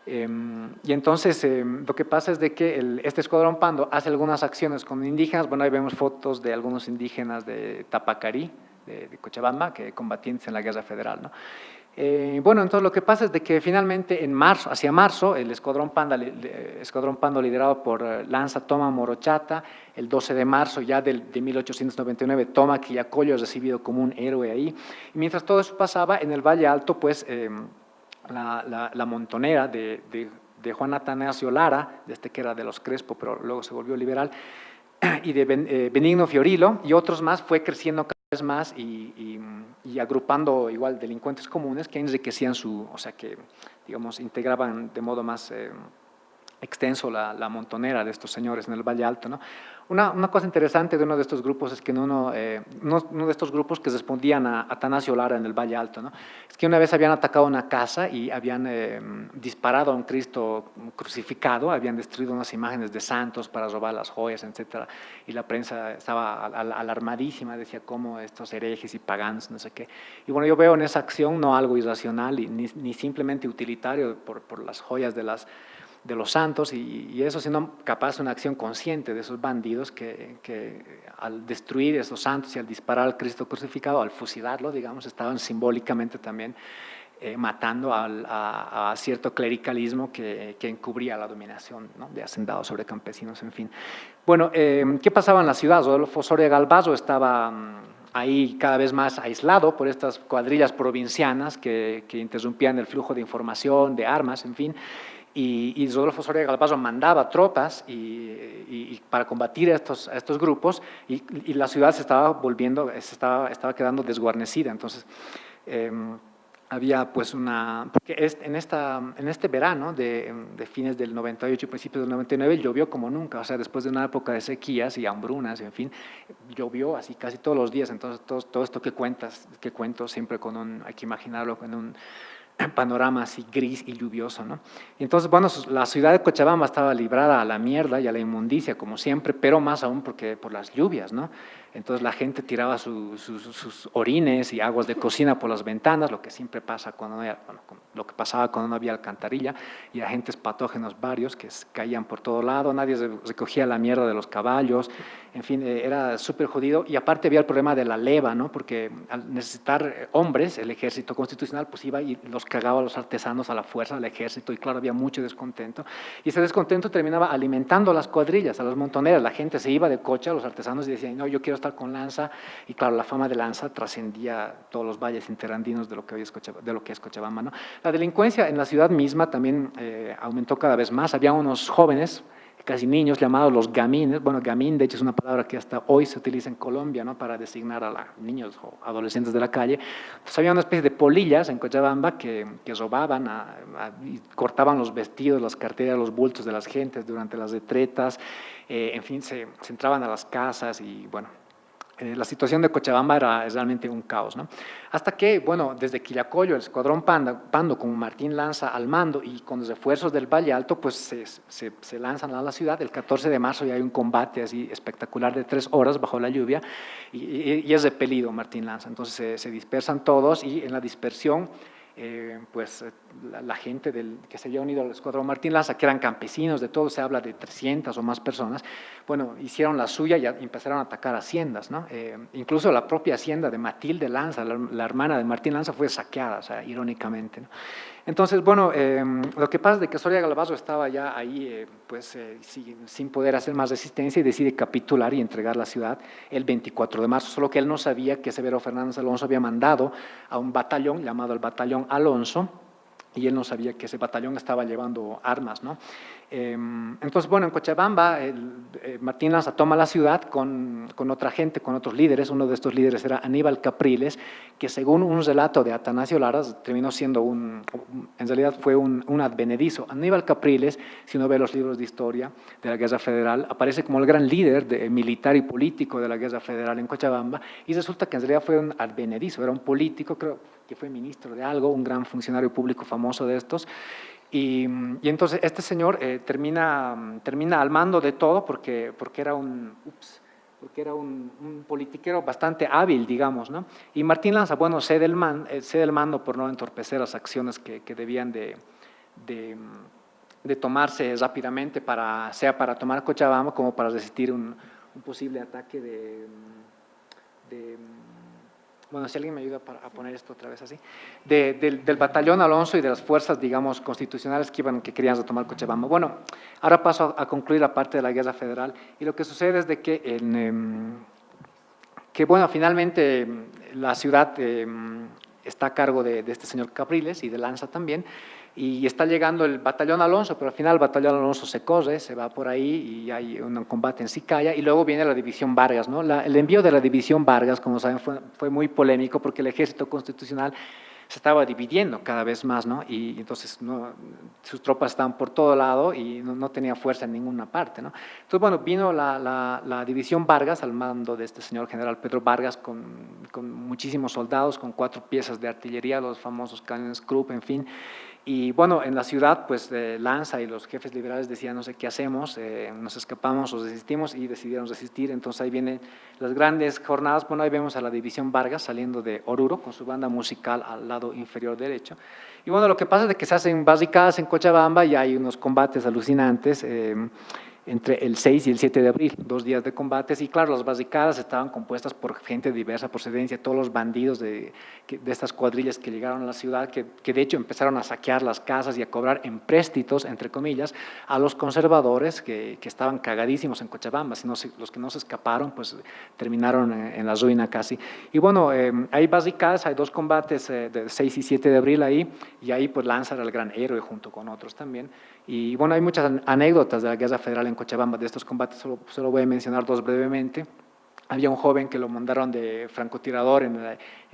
Y entonces lo que pasa es de que este escuadrón Pando hace algunas acciones con indígenas. Bueno, ahí vemos fotos de algunos indígenas de Tapacarí, de Cochabamba, que combatientes en la Guerra Federal, ¿no? Bueno, entonces lo que pasa es de que finalmente en marzo, hacia marzo, el escuadrón Pando liderado por Lanza toma Morochata. El 12 de marzo ya de 1899 toma Quillacollo, es recibido como un héroe ahí. Y mientras todo eso pasaba, en el Valle Alto, pues la montonera de Juan Atanasio Lara, que era de los Crespo, pero luego se volvió liberal, y de Benigno Fiorilo y otros más, fue creciendo cada vez más y agrupando igual delincuentes comunes que enriquecían o sea que, digamos, integraban de modo más extenso la montonera de estos señores en el Valle Alto, ¿no? Una cosa interesante de uno de estos grupos es que uno de estos grupos que respondían a Atanasio Lara en el Valle Alto, ¿no? Es que una vez habían atacado una casa y habían disparado a un Cristo crucificado, habían destruido unas imágenes de santos para robar las joyas, etcétera, y la prensa estaba alarmadísima, decía cómo estos herejes y paganos, no sé qué. Y bueno, yo veo en esa acción no algo irracional ni simplemente utilitario por las joyas de los santos y eso, sino capaz de una acción consciente de esos bandidos que al destruir esos santos y al disparar al Cristo crucificado, al fusilarlo, digamos, estaban simbólicamente también matando a cierto clericalismo que encubría la dominación, ¿no?, de hacendados sobre campesinos, en fin. Bueno, ¿qué pasaba en la ciudad? Rodolfo Soria Galvazo estaba ahí cada vez más aislado por estas cuadrillas provincianas que interrumpían el flujo de información, de armas, en fin. Y Rodolfo Soria Galvazo mandaba tropas y para combatir a estos grupos y la ciudad se estaba estaba quedando desguarnecida. Entonces, había pues porque en este verano de fines del 98 y principios del 99 llovió como nunca, o sea, después de una época de sequías y hambrunas, en fin, llovió así casi todos los días. Entonces, todo esto que cuento siempre hay que imaginarlo con un panorama así gris y lluvioso, ¿no? Y entonces, bueno, la ciudad de Cochabamba estaba librada a la mierda y a la inmundicia, como siempre, pero más aún por las lluvias, ¿no? Entonces la gente tiraba sus orines y aguas de cocina por las ventanas, lo que siempre pasa lo que pasaba cuando no había alcantarilla, y agentes patógenos varios que caían por todo lado, nadie recogía la mierda de los caballos, en fin, era súper jodido. Y aparte había el problema de la leva, ¿no? Porque al necesitar hombres, el ejército constitucional pues iba y los cagaba a los artesanos a la fuerza, al ejército, y claro, había mucho descontento, y ese descontento terminaba alimentando a las cuadrillas, a las montoneras. La gente se iba de coche a los artesanos y decían, no, yo quiero estar con Lanza, y claro, la fama de Lanza trascendía todos los valles interandinos de lo que es Cochabamba, ¿no? La delincuencia en la ciudad misma también aumentó cada vez más. Había unos jóvenes, casi niños, llamados los gamines. Bueno, gamín de hecho es una palabra que hasta hoy se utiliza en Colombia, ¿no?, para designar a niños o adolescentes de la calle. Entonces había una especie de polillas en Cochabamba que robaban y cortaban los vestidos, las carteras, los bultos de las gentes durante las retretas, en fin, se entraban a las casas y bueno, la situación de Cochabamba era realmente un caos, ¿no? Hasta que, bueno, desde Quillacollo, el escuadrón Pando con Martín Lanza al mando y con los refuerzos del Valle Alto, pues se lanzan a la ciudad. El 14 de marzo ya hay un combate así espectacular de 3 horas bajo la lluvia y es repelido Martín Lanza. Entonces se dispersan todos y en la dispersión pues la gente que se había unido al escuadrón Martín Lanza, que eran campesinos de todo, se habla de 300 o más personas, bueno, hicieron la suya y empezaron a atacar haciendas, ¿no? Incluso la propia hacienda de Matilde Lanza, la hermana de Martín Lanza, fue saqueada, o sea, irónicamente, ¿no? Entonces, bueno, lo que pasa es que Soria Galvazo estaba ya ahí, sin poder hacer más resistencia, y decide capitular y entregar la ciudad el 24 de marzo, solo que él no sabía que Severo Fernández Alonso había mandado a un batallón llamado el Batallón Alonso, y él no sabía que ese batallón estaba llevando armas, ¿no? Entonces, bueno, en Cochabamba, Martín Lanza toma la ciudad con otra gente, con otros líderes. Uno de estos líderes era Aníbal Capriles, que según un relato de Atanasio Laras, terminó siendo en realidad fue un advenedizo. Aníbal Capriles, si uno ve los libros de historia de la Guerra Federal, aparece como el gran líder militar y político de la Guerra Federal en Cochabamba, y resulta que en realidad fue un advenedizo, era un político, creo que fue ministro de algo, un gran funcionario público famoso de estos. Y entonces este señor termina al mando de todo porque era un politiquero bastante hábil, digamos, ¿no? Y Martín Lanza, bueno, cede el mando por no entorpecer las acciones que debían de tomarse rápidamente, sea para tomar Cochabamba como para resistir un posible ataque bueno, si alguien me ayuda a poner esto otra vez así, del batallón Alonso y de las fuerzas, digamos, constitucionales que querían retomar Cochabamba. Bueno, ahora paso a concluir la parte de la Guerra Federal, y lo que sucede es de que, bueno, finalmente la ciudad está a cargo de este señor Capriles y de Lanza también, y está llegando el batallón Alonso, pero al final el batallón Alonso se corre, se va por ahí y hay un combate en Sicaya, y luego viene la división Vargas, ¿no? El envío de la división Vargas, como saben, fue muy polémico porque el ejército constitucional se estaba dividiendo cada vez más, ¿no? Y entonces sus tropas estaban por todo lado y no tenía fuerza en ninguna parte, ¿no? Entonces, bueno, vino la división Vargas al mando de este señor general Pedro Vargas con muchísimos soldados, con 4 piezas de artillería, los famosos cañones Krupp, en fin. Y bueno, en la ciudad, pues Lanza y los jefes liberales decían, no sé qué hacemos, nos escapamos o resistimos, y decidieron resistir. Entonces ahí vienen las grandes jornadas. Bueno, ahí vemos a la división Vargas saliendo de Oruro con su banda musical al lado inferior derecho. Y bueno, lo que pasa es de que se hacen barricadas en Cochabamba y hay unos combates alucinantes entre el 6 y el 7 de abril, 2 días de combates, y claro, las barricadas estaban compuestas por gente de diversa procedencia, todos los bandidos de estas cuadrillas que llegaron a la ciudad, que de hecho empezaron a saquear las casas y a cobrar empréstitos, entre comillas, a los conservadores que estaban cagadísimos en Cochabamba. Los que no se escaparon, pues terminaron en la ruina casi. Y bueno, hay barricadas, hay 2 combates de 6 y 7 de abril ahí, y ahí pues Lanza era el gran héroe junto con otros también. Y bueno, hay muchas anécdotas de la Guerra Federal en Cochabamba de estos combates, solo voy a mencionar 2 brevemente. Había un joven que lo mandaron de francotirador en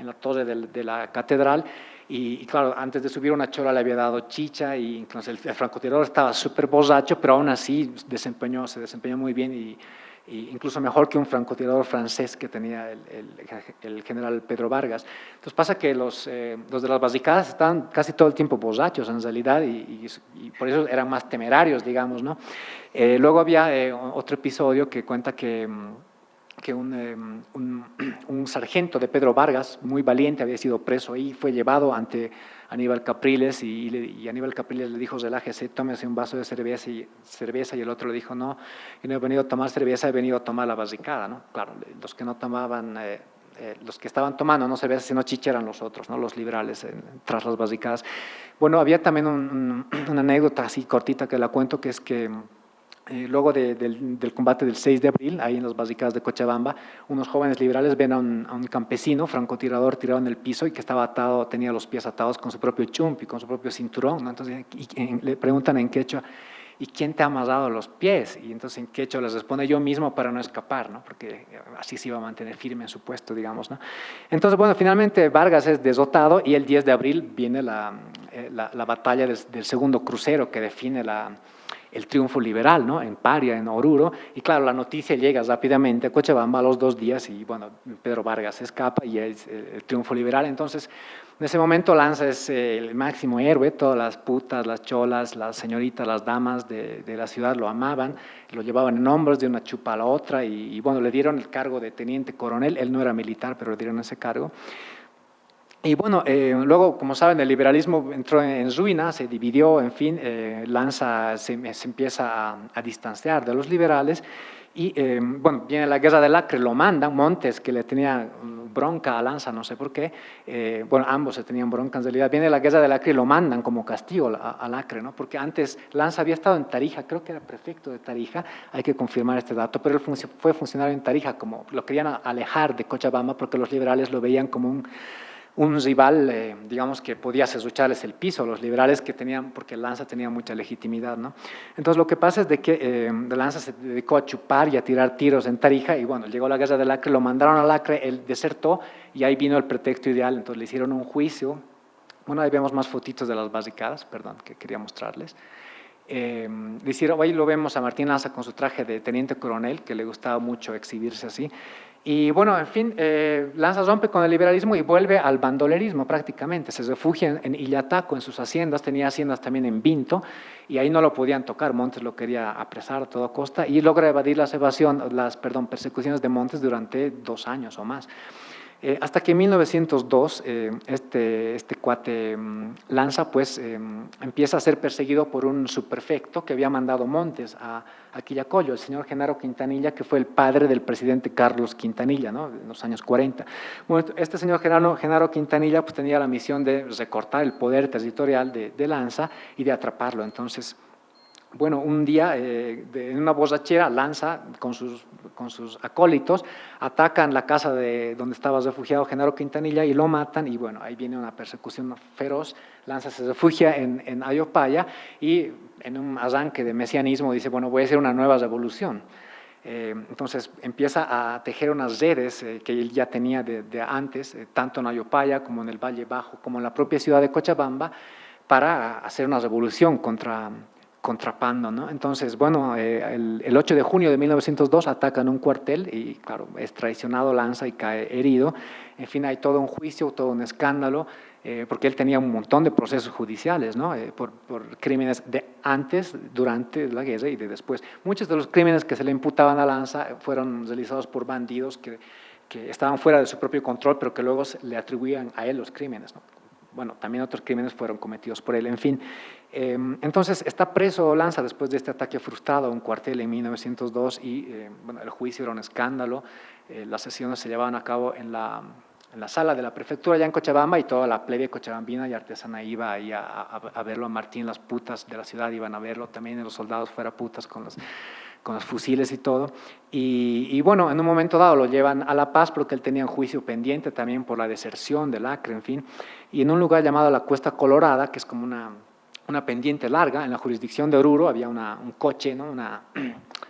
la torre de la catedral, y claro, antes de subir una chola le había dado chicha, y entonces el francotirador estaba súper borracho, pero aún así se desempeñó muy bien, y incluso mejor que un francotirador francés que tenía el general Pedro Vargas. Entonces pasa que los de las barricadas estaban casi todo el tiempo borrachos en realidad, y por eso eran más temerarios, digamos, ¿no? Luego había otro episodio que cuenta que un sargento de Pedro Vargas, muy valiente, había sido preso ahí, fue llevado ante Aníbal Capriles, y Aníbal Capriles le dijo, relájese, tómese un vaso de cerveza, y el otro le dijo, no, yo no he venido a tomar cerveza, he venido a tomar la barricada, ¿no? Claro, los que no tomaban, los que estaban tomando no cerveza sino chicha eran los otros, ¿no? Los liberales tras las barricadas. Bueno, había también una anécdota así cortita que la cuento, que es que luego del combate del 6 de abril, ahí en las barricadas de Cochabamba, unos jóvenes liberales ven a un campesino francotirador tirado en el piso y que estaba atado, tenía los pies atados con su propio chumpi, con su propio cinturón, ¿no? Entonces le preguntan en quechua, ¿y quién te ha amarrado los pies? Y entonces en quechua les responde, yo mismo para no escapar, ¿no? Porque así se iba a mantener firme en su puesto, digamos, ¿no? Entonces, bueno, finalmente Vargas es derrotado, y el 10 de abril viene la batalla del segundo crucero que define el triunfo liberal, ¿no? En Paria, en Oruro, y claro, la noticia llega rápidamente a Cochabamba a los 2 días, y bueno, Pedro Vargas escapa y es el triunfo liberal. Entonces, en ese momento Lanza es el máximo héroe, todas las putas, las cholas, las señoritas, las damas de la ciudad lo amaban, lo llevaban en hombros de una chupa a la otra, y bueno, le dieron el cargo de teniente coronel, él no era militar, pero le dieron ese cargo. Y bueno, luego, como saben, el liberalismo entró en ruina, se dividió, en fin, Lanza se empieza a distanciar de los liberales, y bueno, viene la guerra del Acre, lo mandan, Montes, que le tenía bronca a Lanza, no sé por qué, bueno, ambos se tenían bronca en realidad, viene la guerra del Acre y lo mandan como castigo al Acre, ¿no? Porque antes Lanza había estado en Tarija, creo que era prefecto de Tarija, hay que confirmar este dato, pero él fue funcionario en Tarija, como lo querían alejar de Cochabamba porque los liberales lo veían como un rival, digamos, que podía serrucharles el piso, los liberales que tenían, porque Lanza tenía mucha legitimidad, ¿no? Entonces, lo que pasa es de que Lanza se dedicó a chupar y a tirar tiros en Tarija, y bueno, llegó la guerra del Acre, lo mandaron al Acre, él desertó, y ahí vino el pretexto ideal, entonces le hicieron un juicio. Bueno, ahí vemos más fotitos de las barricadas, perdón, que quería mostrarles. Le hicieron, ahí lo vemos a Martín Lanza con su traje de teniente coronel, que le gustaba mucho exhibirse así. Y bueno, en fin, Lanza rompe con el liberalismo y vuelve al bandolerismo prácticamente. Se refugia en Illataco, en sus haciendas, tenía haciendas también en Vinto, y ahí no lo podían tocar, Montes lo quería apresar a toda costa, y logra evadir las persecuciones de Montes durante 2 años o más. Hasta que en 1902 este cuate Lanza pues empieza a ser perseguido por un subprefecto que había mandado Montes a Quillacollo, el señor Genaro Quintanilla, que fue el padre del presidente Carlos Quintanilla, ¿no? En los años 40. Bueno, este señor Genaro Quintanilla pues tenía la misión de recortar el poder territorial de Lanza y de atraparlo. Entonces, bueno, un día en una borrachera, Lanza con sus acólitos atacan la casa donde estaba refugiado Genaro Quintanilla y lo matan, y bueno, ahí viene una persecución feroz. Lanza se refugia en Ayopaya y en un arranque de mesianismo dice, bueno, voy a hacer una nueva revolución. Entonces empieza a tejer unas redes que él ya tenía de antes, tanto en Ayopaya como en el Valle Bajo, como en la propia ciudad de Cochabamba, para hacer una revolución contra Pando, ¿no? Entonces, bueno, el 8 de junio de 1902 atacan un cuartel y, claro, es traicionado Lanza y cae herido. En fin, hay todo un juicio, todo un escándalo, porque él tenía un montón de procesos judiciales, ¿no? Por crímenes de antes, durante la guerra y de después. Muchos de los crímenes que se le imputaban a Lanza fueron realizados por bandidos que estaban fuera de su propio control, pero que luego le atribuían a él los crímenes, ¿no? Bueno, también otros crímenes fueron cometidos por él, en fin. Entonces, está preso Lanza después de este ataque frustrado a un cuartel en 1902 y, bueno, el juicio era un escándalo. Las sesiones se llevaban a cabo en la sala de la prefectura allá en Cochabamba y toda la plebe cochabambina y artesana iba ahí a verlo a Martín, las putas de la ciudad iban a verlo, también los soldados fuera putas con los fusiles y todo. Y bueno, en un momento dado lo llevan a La Paz porque él tenía un juicio pendiente también por la deserción del Acre, en fin. Y en un lugar llamado la Cuesta Colorada, que es como una pendiente larga, en la jurisdicción de Oruro había un coche, ¿no?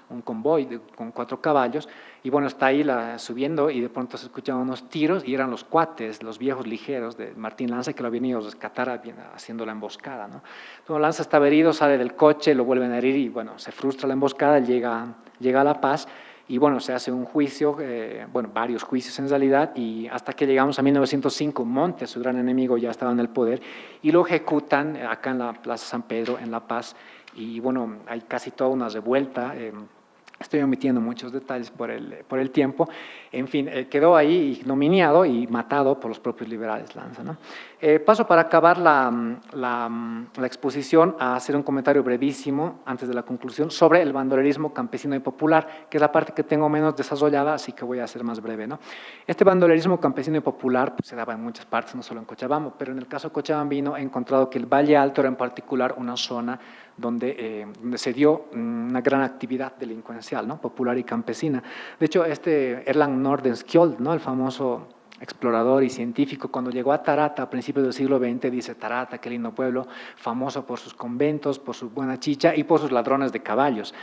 Un convoy con 4 caballos, y bueno, está ahí subiendo y de pronto se escuchan unos tiros y eran los cuates, los viejos ligeros de Martín Lanza que lo habían ido a rescatar haciendo la emboscada, ¿no? Entonces Lanza estaba herido, sale del coche, lo vuelven a herir y bueno, se frustra la emboscada, llega a La Paz y bueno, se hace un juicio, bueno, varios juicios en realidad, y hasta que llegamos a 1905, Montes, su gran enemigo, ya estaba en el poder y lo ejecutan acá en la Plaza San Pedro, en La Paz, y bueno, hay casi toda una revuelta. Estoy omitiendo muchos detalles por el tiempo. En fin, quedó ahí ignominiado y matado por los propios liberales Lanza, ¿no? Paso para acabar la exposición a hacer un comentario brevísimo antes de la conclusión sobre el bandolerismo campesino y popular, que es la parte que tengo menos desarrollada, así que voy a ser más breve, ¿no? Este bandolerismo campesino y popular pues, se daba en muchas partes, no solo en Cochabamba, pero en el caso cochabambino he encontrado que el Valle Alto era en particular una zona donde se dio una gran actividad delincuencial, ¿no? Popular y campesina. De hecho, Erland Nordenskjöld, ¿no? El famoso explorador y científico, cuando llegó a Tarata a principios del siglo XX, dice: Tarata, qué lindo pueblo, famoso por sus conventos, por su buena chicha y por sus ladrones de caballos.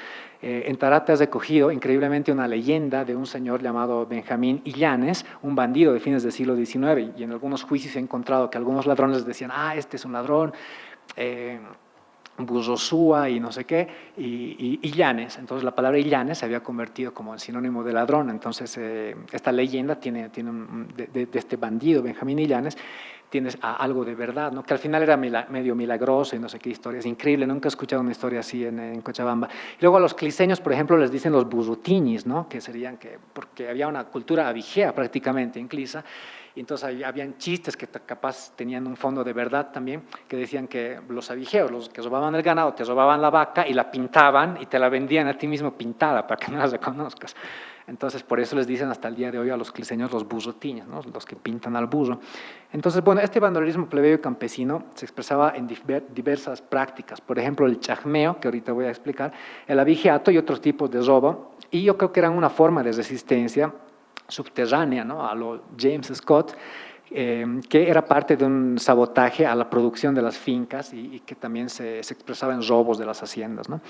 En Tarata es recogido increíblemente una leyenda de un señor llamado Benjamín Illanes, un bandido de fines del siglo XIX, y en algunos juicios he encontrado que algunos ladrones decían: este es un ladrón, Burrosúa y no sé qué, y Illanes. Entonces la palabra Illanes se había convertido como en sinónimo de ladrón. Entonces esta leyenda tiene de este bandido, Benjamín Illanes, tienes algo de verdad, ¿no? Que al final era medio milagroso y no sé qué historia. Es increíble, nunca he escuchado una historia así en Cochabamba. Y luego a los cliseños, por ejemplo, les dicen los burrutiñis, ¿no? Que serían porque había una cultura abigea prácticamente en Clisa. Y entonces habían chistes que capaz tenían un fondo de verdad también, que decían que los abigeos, los que robaban el ganado, te robaban la vaca y la pintaban y te la vendían a ti mismo pintada para que no la reconozcas. Entonces, por eso les dicen hasta el día de hoy a los cliseños los burrotiños, ¿no? Los que pintan al burro. Entonces, bueno, este bandolerismo plebeyo y campesino se expresaba en diversas prácticas. Por ejemplo, el chajmeo, que ahorita voy a explicar, el abigeato y otros tipos de robo. Y yo creo que eran una forma de resistencia subterránea, ¿no? A lo James Scott, que era parte de un sabotaje a la producción de las fincas y que también se expresaba en robos de las haciendas, ¿no?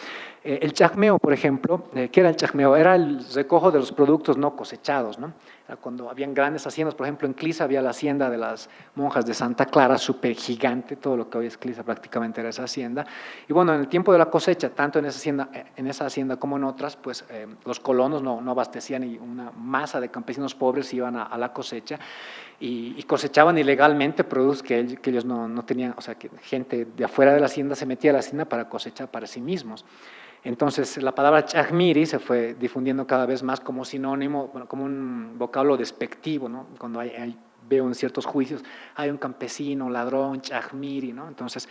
El chacmeo, por ejemplo, ¿qué era el chacmeo? Era el recojo de los productos no cosechados, ¿no? Era cuando habían grandes haciendas, por ejemplo, en Clisa había la hacienda de las monjas de Santa Clara, súper gigante, todo lo que hoy es Clisa prácticamente era esa hacienda. Y bueno, en el tiempo de la cosecha, tanto en esa hacienda como en otras, pues los colonos no abastecían y una masa de campesinos pobres iban a la cosecha y cosechaban ilegalmente productos que ellos no tenían, o sea, que gente de afuera de la hacienda se metía a la hacienda para cosechar para sí mismos. Entonces, la palabra chajmiri se fue difundiendo cada vez más como sinónimo, bueno, como un vocablo despectivo, ¿no? Cuando veo en ciertos juicios, hay un campesino, ladrón, chajmiri, ¿no? Entonces,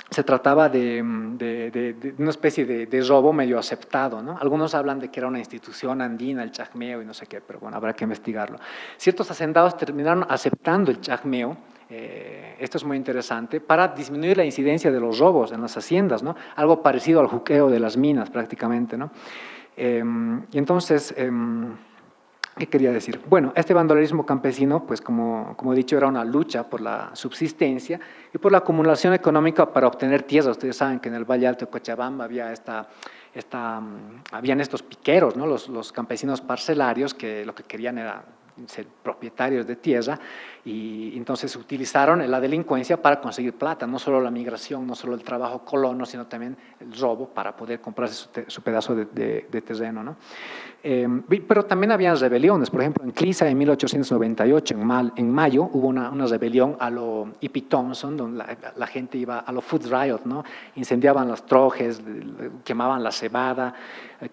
se trataba de una especie de robo medio aceptado, ¿no? Algunos hablan de que era una institución andina, el chajmeo y no sé qué, pero bueno, habrá que investigarlo. Ciertos hacendados terminaron aceptando el chajmeo, esto es muy interesante, para disminuir la incidencia de los robos en las haciendas, ¿no? Algo parecido al juqueo de las minas prácticamente, ¿no? Y entonces, ¿qué quería decir? Bueno, este bandolerismo campesino, pues como he dicho, era una lucha por la subsistencia y por la acumulación económica para obtener tierra. Ustedes saben que en el Valle Alto de Cochabamba había habían estos piqueros, ¿no? Los campesinos parcelarios que lo que querían era ser propietarios de tierra y entonces utilizaron la delincuencia para conseguir plata, no solo la migración, no solo el trabajo colono, sino también el robo para poder comprarse su pedazo de terreno, ¿no? Pero también habían rebeliones, por ejemplo, en Clisa en 1898, en mayo, hubo una rebelión a lo E.P. Thompson, donde la gente iba a lo Food Riot, ¿no? Incendiaban los trojes, quemaban la cebada,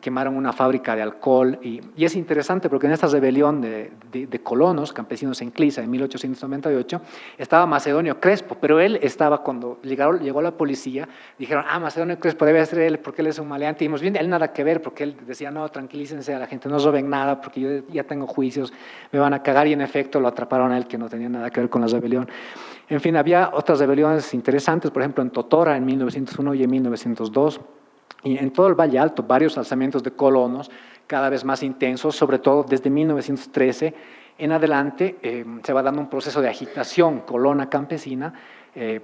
quemaron una fábrica de alcohol y es interesante porque en esta rebelión de colonos, campesinos en Clisa en 1898, estaba Macedonio Crespo, pero él estaba, cuando llegó la policía, dijeron, Macedonio Crespo debe ser él porque él es un maleante, y bien, él nada que ver porque él decía, no, tranquilícense a la gente, no roben nada porque yo ya tengo juicios, me van a cagar, y en efecto lo atraparon a él que no tenía nada que ver con la rebelión. En fin, había otras rebeliones interesantes, por ejemplo en Totora en 1901 y en 1902, y en todo el Valle Alto, varios alzamientos de colonos, cada vez más intensos, sobre todo desde 1913 en adelante, se va dando un proceso de agitación colona campesina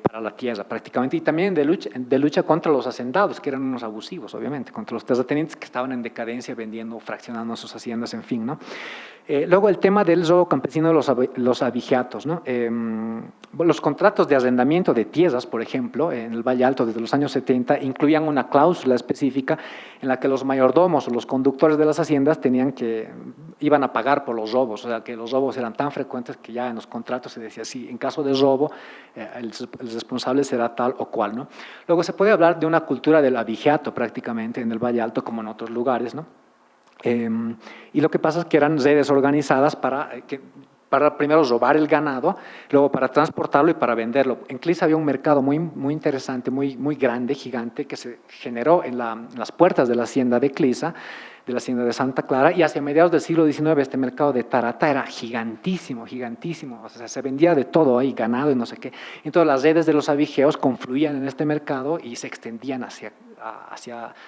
para la tierra prácticamente, y también de lucha contra los hacendados, que eran unos abusivos, obviamente, contra los terratenientes que estaban en decadencia, vendiendo, fraccionando sus haciendas, en fin, ¿no? Luego el tema del robo campesino de los abigeatos, ¿no? Los contratos de arrendamiento de tierras, por ejemplo, en el Valle Alto desde los años 70, incluían una cláusula específica en la que los mayordomos o los conductores de las haciendas iban a pagar por los robos, o sea, que los robos eran tan frecuentes que ya en los contratos se decía, sí, en caso de robo, el responsable será tal o cual, ¿no? Luego se puede hablar de una cultura del abigeato prácticamente en el Valle Alto como en otros lugares, ¿no? Y lo que pasa es que eran redes organizadas para primero robar el ganado, luego para transportarlo y para venderlo. En Clisa había un mercado muy interesante, muy grande, gigante, que se generó en las puertas de la hacienda de Clisa, de la hacienda de Santa Clara, y hacia mediados del siglo XIX este mercado de Tarata era gigantísimo, o sea, se vendía de todo ahí, ganado y no sé qué. Entonces las redes de los abigeos confluían en este mercado y se extendían hacia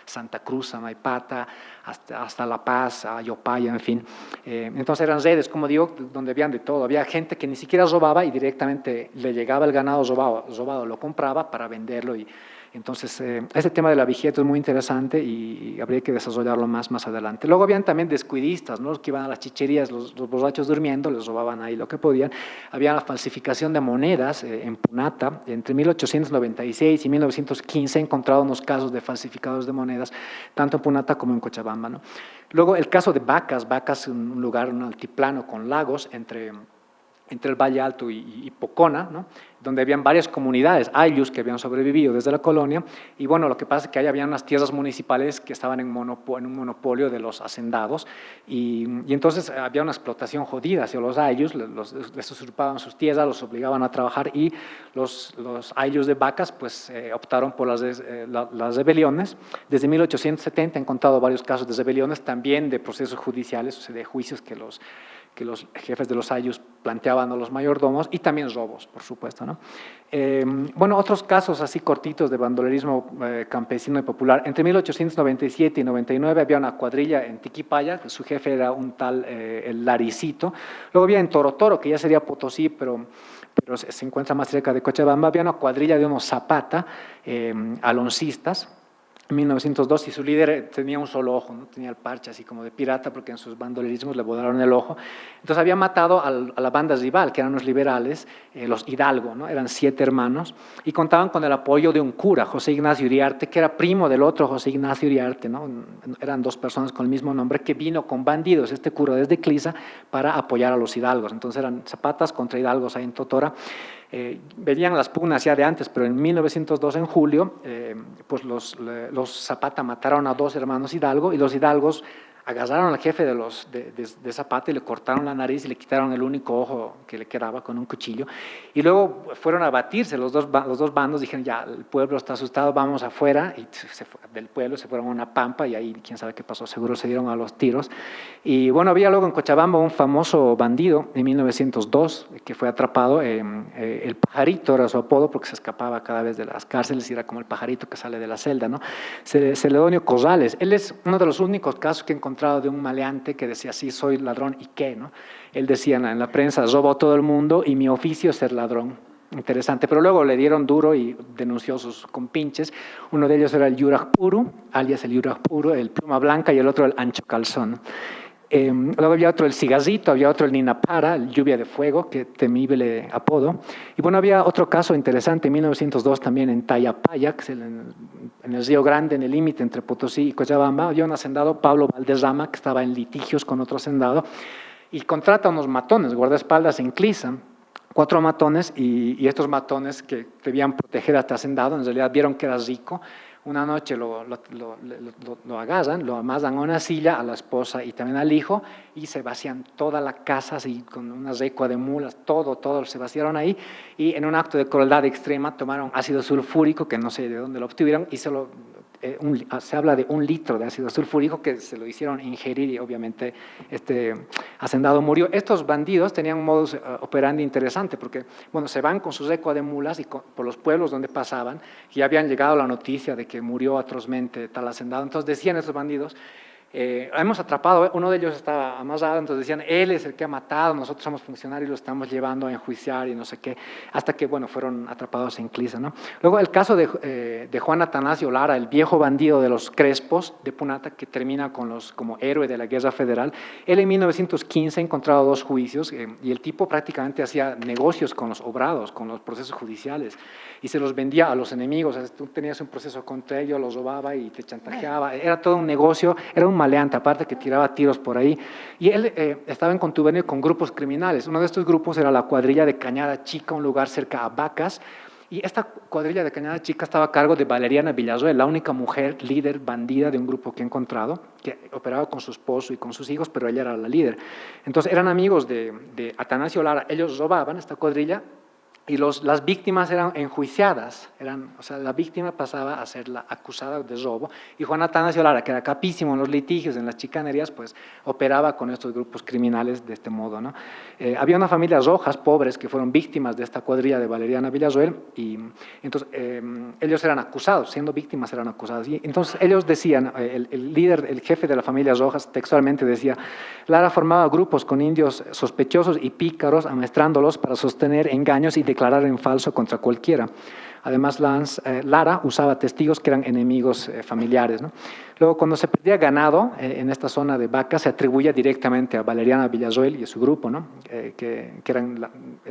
Santa Cruz, a Maipata, hasta La Paz, a Yopaya, en fin. Entonces eran redes, como digo, donde habían de todo. Había gente que ni siquiera robaba y directamente le llegaba el ganado robado, lo compraba para venderlo. Y entonces ese tema de la abigeato es muy interesante y habría que desarrollarlo más adelante. Luego habían también descuidistas, ¿no? Los que iban a las chicherías, los borrachos durmiendo, les robaban ahí lo que podían. Había la falsificación de monedas en Punata. Entre 1896 y 1915 he encontrado unos casos de falsificadores de monedas, tanto en Punata como en Cochabamba, ¿no? Luego el caso de Vacas, un lugar, un altiplano con lagos entre el Valle Alto y Pocona, ¿no? Donde habían varias comunidades, ayllus, que habían sobrevivido desde la colonia, y bueno, lo que pasa es que ahí había unas tierras municipales que estaban en un monopolio de los hacendados, y entonces había una explotación jodida hacia los ayllus, les usurpaban sus tierras, los obligaban a trabajar, y los ayllus de Vacas pues optaron por las rebeliones. Desde 1870 he encontrado varios casos de rebeliones, también de procesos judiciales, o sea, de juicios que los jefes de los ayllus planteaban a los mayordomos, y también robos, por supuesto, ¿no? Bueno, otros casos así cortitos de bandolerismo campesino y popular. Entre 1897 y 99 había una cuadrilla en Tiquipaya, que su jefe era un tal el Laricito. Luego había en Torotoro, que ya sería Potosí, pero se encuentra más cerca de Cochabamba, había una cuadrilla de unos Zapata, aloncistas, en 1902, y su líder tenía un solo ojo, ¿no? Tenía el parche así como de pirata, porque en sus bandolerismos le volaron el ojo. Entonces había matado a la banda rival, que eran los liberales, los Hidalgo, ¿no? Eran 7 hermanos, y contaban con el apoyo de un cura, José Ignacio Iriarte, que era primo del otro José Ignacio Iriarte, ¿no? Eran 2 personas con el mismo nombre, que vino con bandidos, este cura desde Clisa, para apoyar a los hidalgos. Entonces eran zapatas contra hidalgos ahí en Totora. Venían las pugnas ya de antes, pero en 1902, en julio, pues los Zapata mataron a 2 hermanos Hidalgo, y los hidalgos agarraron al jefe de Zapata y le cortaron la nariz y le quitaron el único ojo que le quedaba con un cuchillo. Y luego fueron a batirse los dos bandos, dijeron, ya, el pueblo está asustado, vamos afuera, y del pueblo se fueron a una pampa, y ahí quién sabe qué pasó, seguro se dieron a los tiros. Y bueno, había luego en Cochabamba un famoso bandido en 1902 que fue atrapado, el Pajarito era su apodo, porque se escapaba cada vez de las cárceles y era como el pajarito que sale de la celda, ¿no? Celedonio Corrales. Él es uno de los únicos casos que he encontrado de un maleante que decía, sí, soy ladrón, ¿y qué? ¿No? Él decía en la prensa, robo a todo el mundo y mi oficio es ser ladrón. Interesante, pero luego le dieron duro y denunció sus compinches. Uno de ellos era el Yuraj Puru, alias el Yuraj Puru, el Pluma Blanca, y el otro el Ancho Calzón. Luego había otro el Cigacito, había otro el Ninapara, el Lluvia de Fuego, que temible apodo. Y bueno, había otro caso interesante en 1902 también en Tayapaya, que es en el Río Grande, en el límite entre Potosí y Cochabamba. Había un hacendado, Pablo Valderrama, que estaba en litigios con otro hacendado, y contrata a unos matones, guardaespaldas en Clisa, 4 matones, y estos matones que debían proteger a este hacendado, en realidad vieron que era rico. Una noche lo agarran, lo amasan a una silla, a la esposa y también al hijo, y se vacían toda la casa así, con una recua de mulas, todo se vaciaron ahí, y en un acto de crueldad extrema tomaron ácido sulfúrico, que no sé de dónde lo obtuvieron, y se habla de 1 litro de ácido sulfúrico que se lo hicieron ingerir, y obviamente este hacendado murió. Estos bandidos tenían un modus operandi interesante, porque bueno, se van con su recua de mulas y por los pueblos donde pasaban, y habían llegado la noticia de que murió atrozmente tal hacendado. Entonces decían estos bandidos, hemos atrapado, uno de ellos estaba amarrado, entonces decían, él es el que ha matado, nosotros somos funcionarios y lo estamos llevando a enjuiciar y no sé qué, hasta que, bueno, fueron atrapados en Clisa, ¿no? Luego el caso de Juan Atanasio Lara, el viejo bandido de los Crespos de Punata, que termina como héroe de la Guerra Federal. Él en 1915 ha encontrado 2 juicios, y el tipo prácticamente hacía negocios con los obrados, con los procesos judiciales, y se los vendía a los enemigos. O sea, tú tenías un proceso contra ellos, los robaba y te chantajeaba, era todo un negocio, era un maleante, aparte que tiraba tiros por ahí, y él estaba en contubernio con grupos criminales. Uno de estos grupos era la cuadrilla de Cañada Chica, un lugar cerca a Vacas, y esta cuadrilla de Cañada Chica estaba a cargo de Valeriana Villazuel, la única mujer líder bandida de un grupo que he encontrado, que operaba con su esposo y con sus hijos, pero ella era la líder. Entonces eran amigos de Atanasio Lara, ellos robaban esta cuadrilla, y las víctimas eran enjuiciadas, o sea, la víctima pasaba a ser la acusada de robo, y Juan Atanasio Lara, que era capísimo en los litigios, en las chicanerías, pues operaba con estos grupos criminales de este modo, ¿no? Había una familia Rojas, pobres, que fueron víctimas de esta cuadrilla de Valeriana Villazuel, y entonces ellos eran acusados, siendo víctimas eran acusados, y entonces ellos decían, el líder, el jefe de la familia Rojas, textualmente decía, Lara formaba grupos con indios sospechosos y pícaros, amaestrándolos para sostener engaños y declarar en falso contra cualquiera. Además, Lara usaba testigos que eran enemigos familiares, ¿no? Luego, cuando se perdía ganado en esta zona de Vacas, se atribuía directamente a Valeriana Villazuel y a su grupo, ¿no? Que eran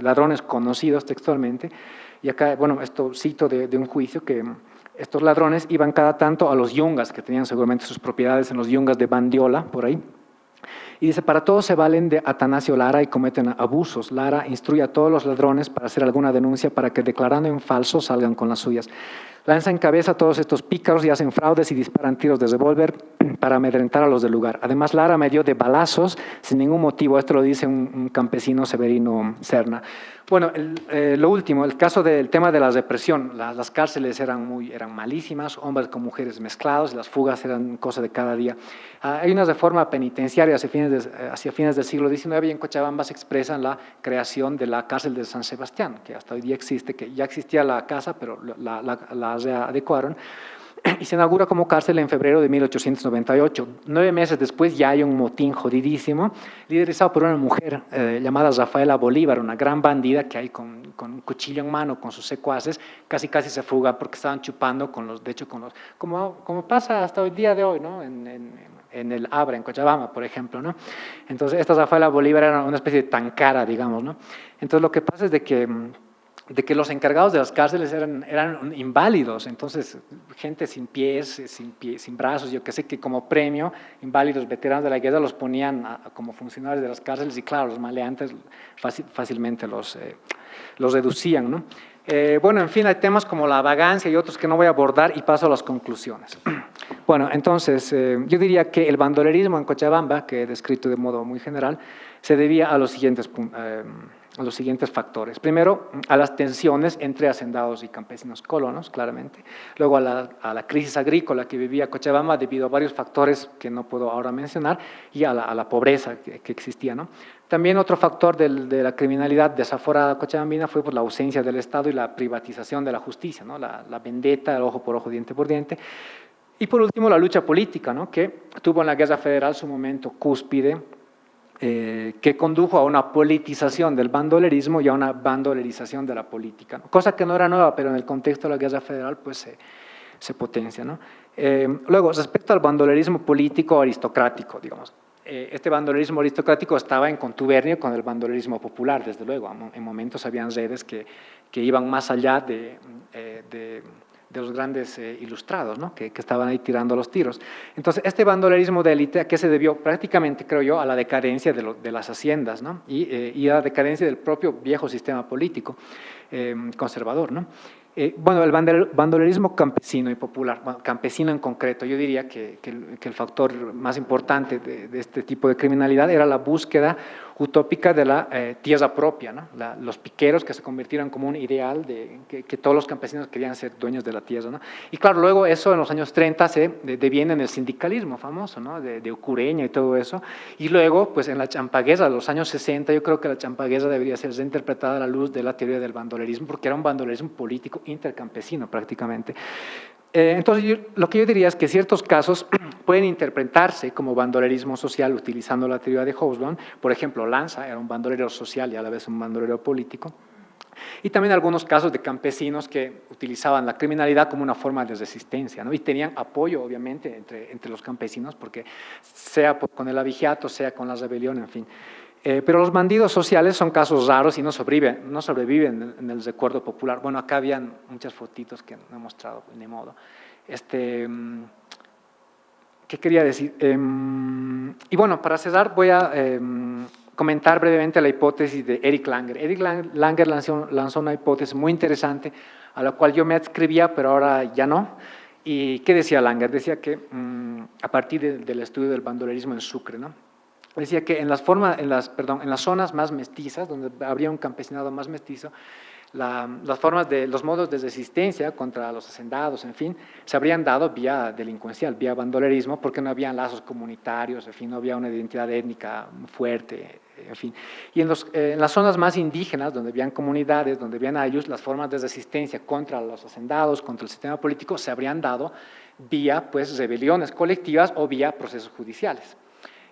ladrones conocidos textualmente. Y acá, bueno, esto cito de un juicio que estos ladrones iban cada tanto a los yungas, que tenían seguramente sus propiedades en los yungas de Bandiola, por ahí. Y dice, para todos se valen de Atanasio Lara y cometen abusos. Lara instruye a todos los ladrones para hacer alguna denuncia para que declarando en falso salgan con las suyas. Lanza en cabeza a todos estos pícaros y hacen fraudes y disparan tiros de revólver para amedrentar a los del lugar. Además, Lara me dio de balazos sin ningún motivo. Esto lo dice un campesino, Severino Serna. Bueno, lo último, el caso del tema de la represión. Las cárceles eran malísimas, hombres con mujeres mezclados, las fugas eran cosa de cada día. Hay una reforma penitenciaria hacia fines del siglo XIX y en Cochabamba se expresa en la creación de la cárcel de San Sebastián, que hasta hoy día existe, que ya existía la casa, pero la readecuaron. Y se inaugura como cárcel en febrero de 1898. 9 meses después ya hay un motín jodidísimo, liderizado por una mujer llamada Rafaela Bolívar, una gran bandida que hay con un cuchillo en mano, con sus secuaces, casi se fuga porque estaban chupando como pasa hasta el día de hoy, ¿no? En el Abra, en Cochabamba, por ejemplo, ¿no? Entonces, esta Rafaela Bolívar era una especie de tancara, digamos, ¿no? Entonces, lo que pasa es de que los encargados de las cárceles eran inválidos, entonces gente sin pies, sin brazos, yo que sé, que como premio, inválidos, veteranos de la guerra, los ponían como funcionarios de las cárceles y claro, los maleantes fácilmente los reducían, ¿no? Bueno, en fin, hay temas como la vagancia y otros que no voy a abordar y paso a las conclusiones. Bueno, entonces, yo diría que el bandolerismo en Cochabamba, que he descrito de modo muy general, se debía a los siguientes factores. Primero, a las tensiones entre hacendados y campesinos colonos, claramente. Luego, a la crisis agrícola que vivía Cochabamba debido a varios factores que no puedo ahora mencionar y a la pobreza que existía, ¿no? También otro factor de la criminalidad desaforada cochabambina fue por la ausencia del Estado y la privatización de la justicia, ¿no? La vendetta, el ojo por ojo, diente por diente. Y por último, la lucha política, ¿no? Que tuvo en la Guerra Federal su momento cúspide, que condujo a una politización del bandolerismo y a una bandolerización de la política, ¿no? Cosa que no era nueva, pero en el contexto de la Guerra Federal pues se potencia, ¿no? Luego, respecto al bandolerismo político aristocrático, digamos, este bandolerismo aristocrático estaba en contubernio con el bandolerismo popular, desde luego. En momentos habían redes que iban más allá de los grandes ilustrados, ¿no? que estaban ahí tirando los tiros. Entonces, este bandolerismo de élite, ¿a qué se debió? Prácticamente, creo yo, a la decadencia de las haciendas, ¿no? y a la decadencia del propio viejo sistema político conservador, ¿no? Bueno, el bandolerismo campesino y popular, bueno, campesino en concreto, yo diría que el factor más importante de este tipo de criminalidad era la búsqueda utópica de la tierra propia, ¿no? Los piqueros que se convirtieron como un ideal de que todos los campesinos querían ser dueños de la tierra, ¿no? Y claro, luego eso en los años 30 se deviene en el sindicalismo famoso, ¿no? de Ucureña y todo eso, y luego pues en la champaguesa, los años 60, yo creo que la champaguesa debería ser reinterpretada a la luz de la teoría del bandolerismo, porque era un bandolerismo político intercampesino prácticamente. Entonces, lo que yo diría es que ciertos casos pueden interpretarse como bandolerismo social utilizando la teoría de Hobsbawm. Por ejemplo, Lanza era un bandolero social y a la vez un bandolero político. Y también algunos casos de campesinos que utilizaban la criminalidad como una forma de resistencia, ¿no? Y tenían apoyo, obviamente, entre los campesinos, porque sea con el abigeato, sea con la rebelión, en fin. Pero los bandidos sociales son casos raros y no sobreviven en el recuerdo popular. Bueno, acá habían muchas fotitos que no he mostrado, ni modo. ¿Qué quería decir? Y bueno, para cerrar voy a comentar brevemente la hipótesis de Eric Langer. Eric Langer lanzó una hipótesis muy interesante a la cual yo me adscribía, pero ahora ya no. ¿Y qué decía Langer? Decía que a partir del estudio del bandolerismo en Sucre, ¿no? Decía que en las zonas más mestizas, donde habría un campesinado más mestizo, los modos de resistencia contra los hacendados, en fin, se habrían dado vía delincuencial, vía bandolerismo, porque no habían lazos comunitarios, en fin, no había una identidad étnica fuerte, en fin. Y en las zonas más indígenas, donde habían comunidades, donde habían ayllus, las formas de resistencia contra los hacendados, contra el sistema político, se habrían dado vía, pues, rebeliones colectivas o vía procesos judiciales.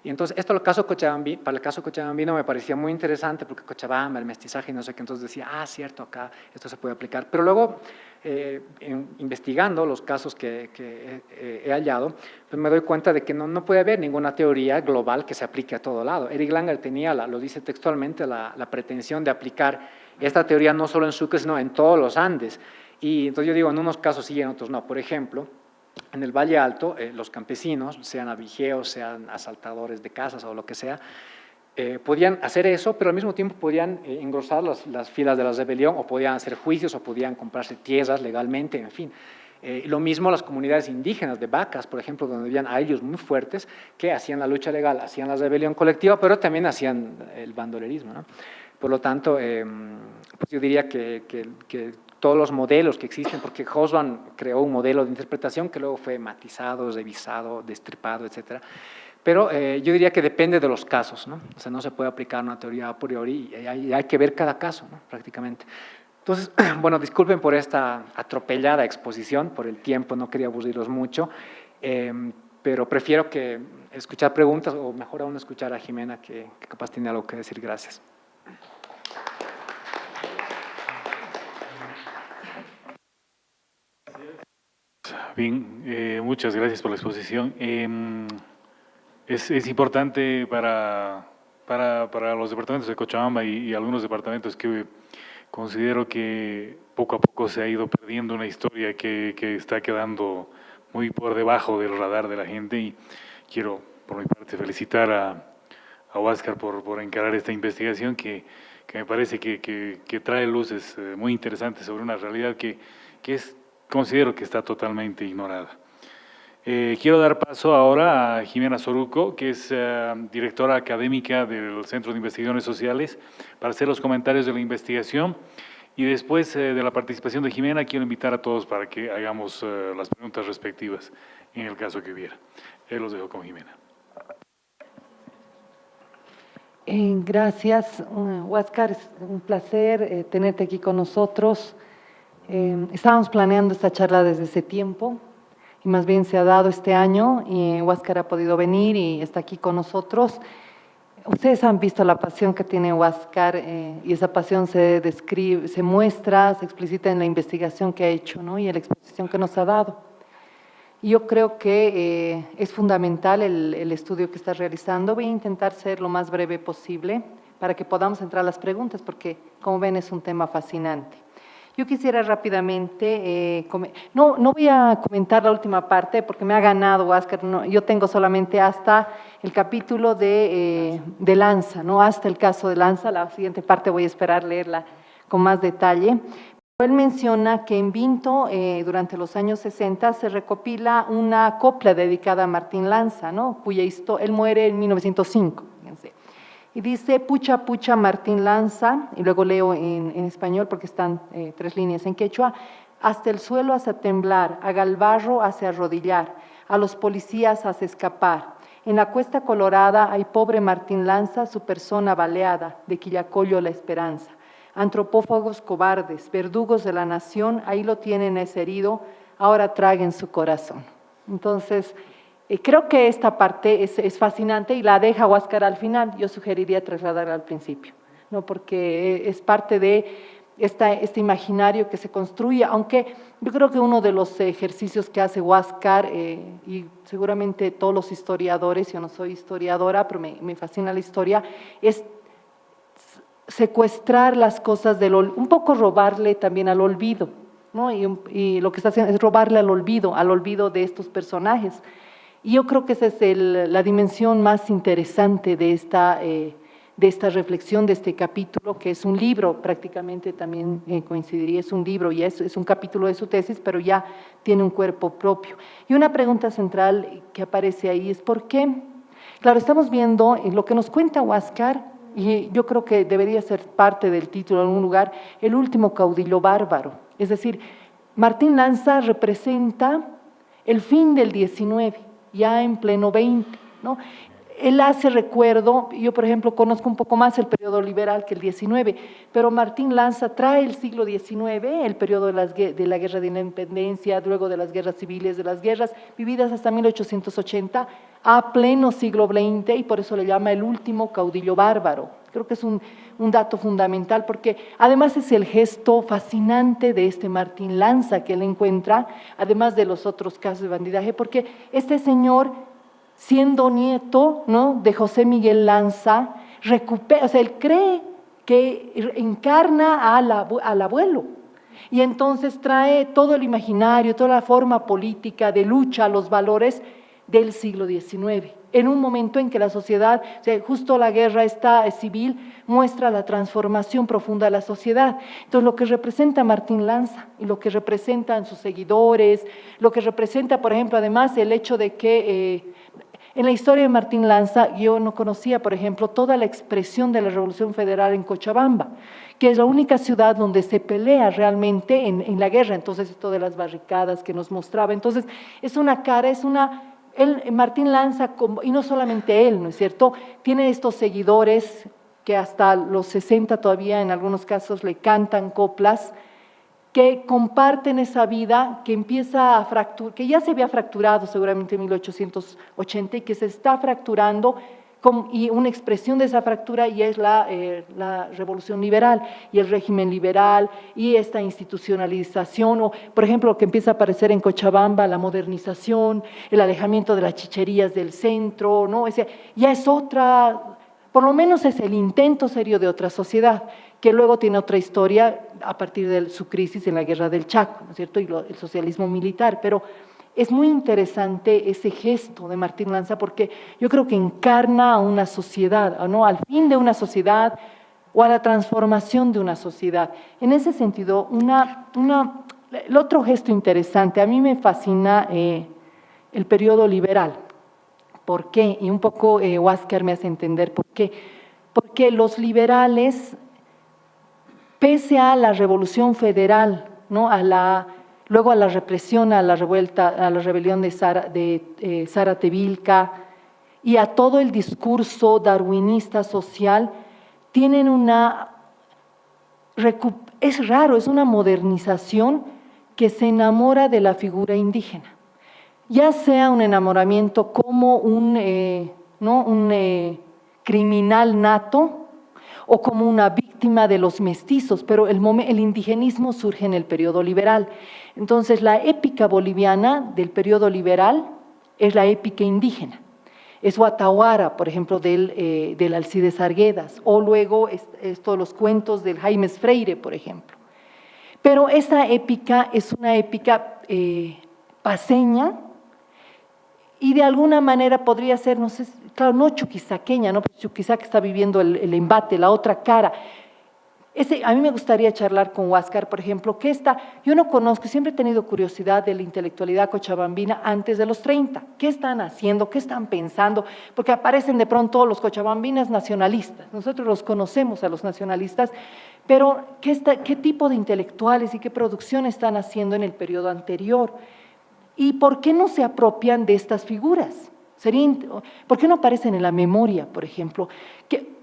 Y entonces, esto para el caso cochabambino me parecía muy interesante porque Cochabamba, el mestizaje, no sé qué, entonces decía, cierto, acá esto se puede aplicar. Pero luego, investigando los casos que he hallado, pues me doy cuenta de que no puede haber ninguna teoría global que se aplique a todo lado. Eric Langer tenía, lo dice textualmente, la pretensión de aplicar esta teoría no solo en Sucre, sino en todos los Andes. Y entonces yo digo, en unos casos sí, en otros no. Por ejemplo, en el Valle Alto, los campesinos, sean abigeos, sean asaltadores de casas o lo que sea, podían hacer eso, pero al mismo tiempo podían engrosar las filas de la rebelión o podían hacer juicios o podían comprarse tierras legalmente, en fin. Lo mismo las comunidades indígenas de Vacas, por ejemplo, donde habían a ellos muy fuertes, que hacían la lucha legal, hacían la rebelión colectiva, pero también hacían el bandolerismo, ¿no? Por lo tanto, pues yo diría que todos los modelos que existen, porque Hobsbawm creó un modelo de interpretación que luego fue matizado, revisado, destripado, etcétera. Pero yo diría que depende de los casos, ¿no? O sea, no se puede aplicar una teoría a priori y hay que ver cada caso, ¿no? Prácticamente. Entonces, bueno, disculpen por esta atropellada exposición, por el tiempo, no quería aburrirlos mucho, pero prefiero que escuchar preguntas o mejor aún escuchar a Jimena que capaz tiene algo que decir. Gracias. Bien, muchas gracias por la exposición. Es importante para los departamentos de Cochabamba y algunos departamentos que considero que poco a poco se ha ido perdiendo una historia que está quedando muy por debajo del radar de la gente, y quiero por mi parte felicitar a Huáscar por encarar esta investigación que me parece que trae luces muy interesantes sobre una realidad que considero que está totalmente ignorada. Quiero dar paso ahora a Jimena Soruco, que es directora académica del Centro de Investigaciones Sociales, para hacer los comentarios de la investigación. Y después de la participación de Jimena, quiero invitar a todos para que hagamos las preguntas respectivas, en el caso que hubiera. Los dejo con Jimena. Gracias, Huáscar, es un placer tenerte aquí con nosotros. Estábamos planeando esta charla desde ese tiempo, y más bien se ha dado este año, y Huáscar ha podido venir y está aquí con nosotros. Ustedes han visto la pasión que tiene Huáscar, y esa pasión se describe, se muestra, se explicita en la investigación que ha hecho, ¿no? Y en la exposición que nos ha dado. Y yo creo que es fundamental el estudio que está realizando. Voy a intentar ser lo más breve posible para que podamos entrar a las preguntas, porque, como ven, es un tema fascinante. Yo quisiera rápidamente, no voy a comentar la última parte porque me ha ganado Huáscar, no, yo tengo solamente hasta el capítulo de Lanza, ¿no? Hasta el caso de Lanza. La siguiente parte voy a esperar leerla con más detalle. Él menciona que en Vinto, durante los años 60, se recopila una copla dedicada a Martín Lanza, ¿no? Cuya historia, él muere en 1905, fíjense. Y dice: pucha, pucha, Martín Lanza, y luego leo en español porque están 3 líneas en quechua: hasta el suelo hace temblar, haga el barro hace arrodillar, a los policías hace escapar. En la Cuesta Colorada hay pobre Martín Lanza, su persona baleada, de Quillacollo la esperanza. Antropófagos cobardes, verdugos de la nación, ahí lo tienen ese herido, ahora traguen su corazón. Entonces, creo que esta parte es fascinante y la deja Huáscar al final. Yo sugeriría trasladarla al principio, ¿no? Porque es parte de este imaginario que se construye, aunque yo creo que uno de los ejercicios que hace Huáscar, y seguramente todos los historiadores, yo no soy historiadora, pero me fascina la historia, es secuestrar las cosas un poco robarle también al olvido, ¿no? Y lo que está haciendo es robarle al olvido de estos personajes. Y yo creo que esa es la dimensión más interesante de esta reflexión, de este capítulo, que es un libro, prácticamente también coincidiría, es un libro y es un capítulo de su tesis, pero ya tiene un cuerpo propio. Y una pregunta central que aparece ahí es: ¿por qué? Claro, estamos viendo lo que nos cuenta Huáscar, y yo creo que debería ser parte del título en algún lugar: el último caudillo bárbaro. Es decir, Martín Lanza representa el fin del 19, ya en pleno 20, ¿no? Él hace recuerdo, yo por ejemplo conozco un poco más el periodo liberal que el 19, pero Martín Lanza trae el siglo XIX, el periodo de la Guerra de la Independencia, luego de las guerras civiles, de las guerras vividas hasta 1880, a pleno siglo XX, y por eso le llama el último caudillo bárbaro. Creo que es un dato fundamental, porque además es el gesto fascinante de este Martín Lanza que él encuentra, además de los otros casos de bandidaje, porque este señor, siendo nieto, ¿no?, de José Miguel Lanza, recupera, o sea, él cree que encarna al abuelo, y entonces trae todo el imaginario, toda la forma política de lucha, los valores del siglo XIX. en un momento en que la sociedad, o sea, justo la guerra esta civil, muestra la transformación profunda de la sociedad. Entonces, lo que representa Martín Lanza y lo que representan sus seguidores, lo que representa, por ejemplo, además el hecho de que en la historia de Martín Lanza yo no conocía, por ejemplo, toda la expresión de la Revolución Federal en Cochabamba, que es la única ciudad donde se pelea realmente en la guerra. Entonces, esto de las barricadas que nos mostraba. Entonces, es una cara, Martín Lanza, y no solamente él, ¿no es cierto?, tiene estos seguidores que hasta los 60 todavía en algunos casos le cantan coplas, que comparten esa vida que empieza a fracturar, que ya se había fracturado seguramente en 1880 y que se está fracturando, y una expresión de esa fractura y es la revolución liberal y el régimen liberal y esta institucionalización, o por ejemplo lo que empieza a aparecer en Cochabamba, la modernización, el alejamiento de las chicherías del centro, ¿no? Ya es otra, por lo menos es el intento serio de otra sociedad, que luego tiene otra historia a partir de su crisis en la guerra del Chaco, ¿no es cierto?, y el socialismo militar, pero es muy interesante ese gesto de Martín Lanza porque yo creo que encarna a una sociedad, ¿no?, al fin de una sociedad o a la transformación de una sociedad. En ese sentido, el otro gesto interesante, a mí me fascina el periodo liberal. ¿Por qué? Y un poco Huáscar me hace entender por qué. Porque los liberales, pese a la revolución federal, ¿no?, luego a la represión, a la revuelta, a la rebelión de Zárate-Vilca y a todo el discurso darwinista social, tienen es raro, es una modernización que se enamora de la figura indígena, ya sea un enamoramiento como un criminal nato o como una víctima de los mestizos, pero el indigenismo surge en el periodo liberal. Entonces, la épica boliviana del periodo liberal es la épica indígena. Es Huatahuara, por ejemplo, del Alcides Arguedas, o luego los cuentos del Jaimes Freire, por ejemplo. Pero esa épica es una épica paceña y de alguna manera podría ser, no sé, claro, no chuquisaqueña, ¿no? Chuquisaca está viviendo el embate, la otra cara. A mí me gustaría charlar con Huáscar, por ejemplo, yo no conozco, siempre he tenido curiosidad de la intelectualidad cochabambina antes de los 30. ¿Qué están haciendo? ¿Qué están pensando? Porque aparecen de pronto los cochabambinas nacionalistas. Nosotros los conocemos a los nacionalistas, pero ¿qué tipo de intelectuales y qué producción están haciendo en el periodo anterior? ¿Y por qué no se apropian de estas figuras? ¿Por qué no aparecen en la memoria, por ejemplo?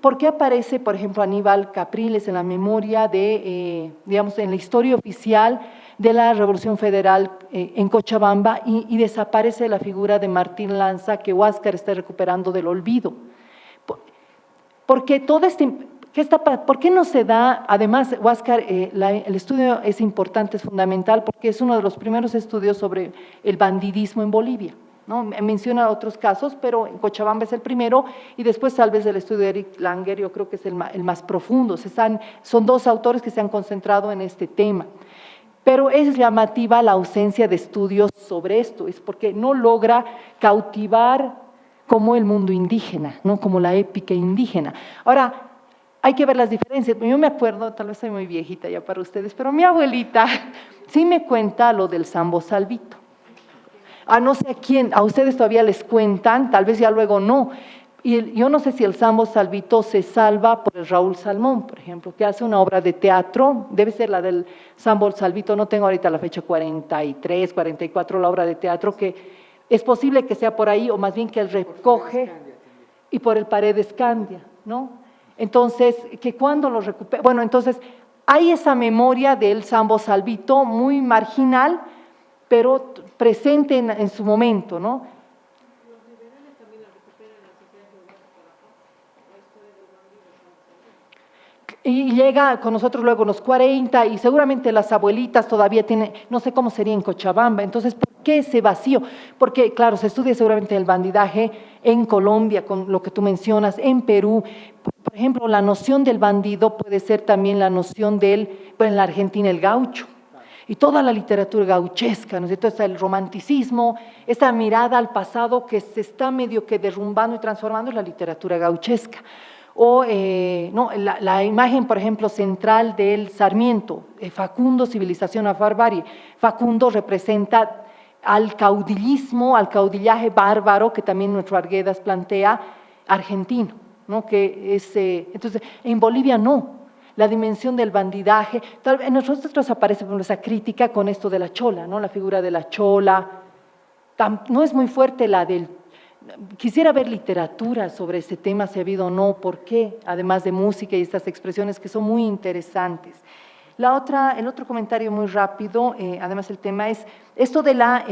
¿Por qué aparece, por ejemplo, Aníbal Capriles en la memoria digamos, en la historia oficial de la Revolución Federal en Cochabamba y desaparece la figura de Martín Lanza que Huáscar está recuperando del olvido? Porque ¿por qué no se da? Además, Huáscar, el estudio es importante, es fundamental, porque es uno de los primeros estudios sobre el bandidismo en Bolivia, ¿no? Menciona otros casos, pero en Cochabamba es el primero, y después tal vez el estudio de Eric Langer, yo creo que es el más profundo. Son dos autores que se han concentrado en este tema. Pero es llamativa la ausencia de estudios sobre esto, es porque no logra cautivar como el mundo indígena, ¿no?, como la épica indígena. Ahora, hay que ver las diferencias. Yo me acuerdo, tal vez soy muy viejita ya para ustedes, pero mi abuelita sí me cuenta lo del Sambo Salvito. No sé a quién, a ustedes todavía les cuentan, tal vez ya luego no. Y yo no sé si el Sambo Salvito se salva por el Raúl Salmón, por ejemplo, que hace una obra de teatro, debe ser la del Sambo Salvito, no tengo ahorita la fecha, 43, 44, la obra de teatro, que es posible que sea por ahí, o más bien que él recoge, y por el Paredes Candia, ¿no? Entonces, que cuando lo recupera, bueno, entonces hay esa memoria del Sambo Salvito muy marginal, pero presente en su momento, ¿no? Los liberales también la recuperan en la Sociedad Geográfica, y llega con nosotros luego los 40, y seguramente las abuelitas todavía tienen, no sé cómo sería en Cochabamba. Entonces, ¿por qué ese vacío? Porque, claro, se estudia seguramente el bandidaje en Colombia, con lo que tú mencionas, en Perú. Por ejemplo, la noción del bandido puede ser también la noción en la Argentina, el gaucho. y toda la literatura gauchesca, ¿no es cierto? Está el romanticismo, esta mirada al pasado que se está medio que derrumbando y transformando en la literatura gauchesca. O no, la imagen, por ejemplo, central del Sarmiento, Facundo, civilización a barbarie. Facundo representa al caudillismo, al caudillaje bárbaro, que también nuestro Arguedas plantea, argentino, ¿no? Que es, entonces, en Bolivia no, la dimensión del bandidaje, en nosotros aparece por esa crítica con esto de la chola, ¿no? La figura de la chola, no es muy fuerte la del... Quisiera ver literatura sobre ese tema, si ha habido o no, por qué, además de música y estas expresiones que son muy interesantes. El otro comentario muy rápido, además el tema es esto de la,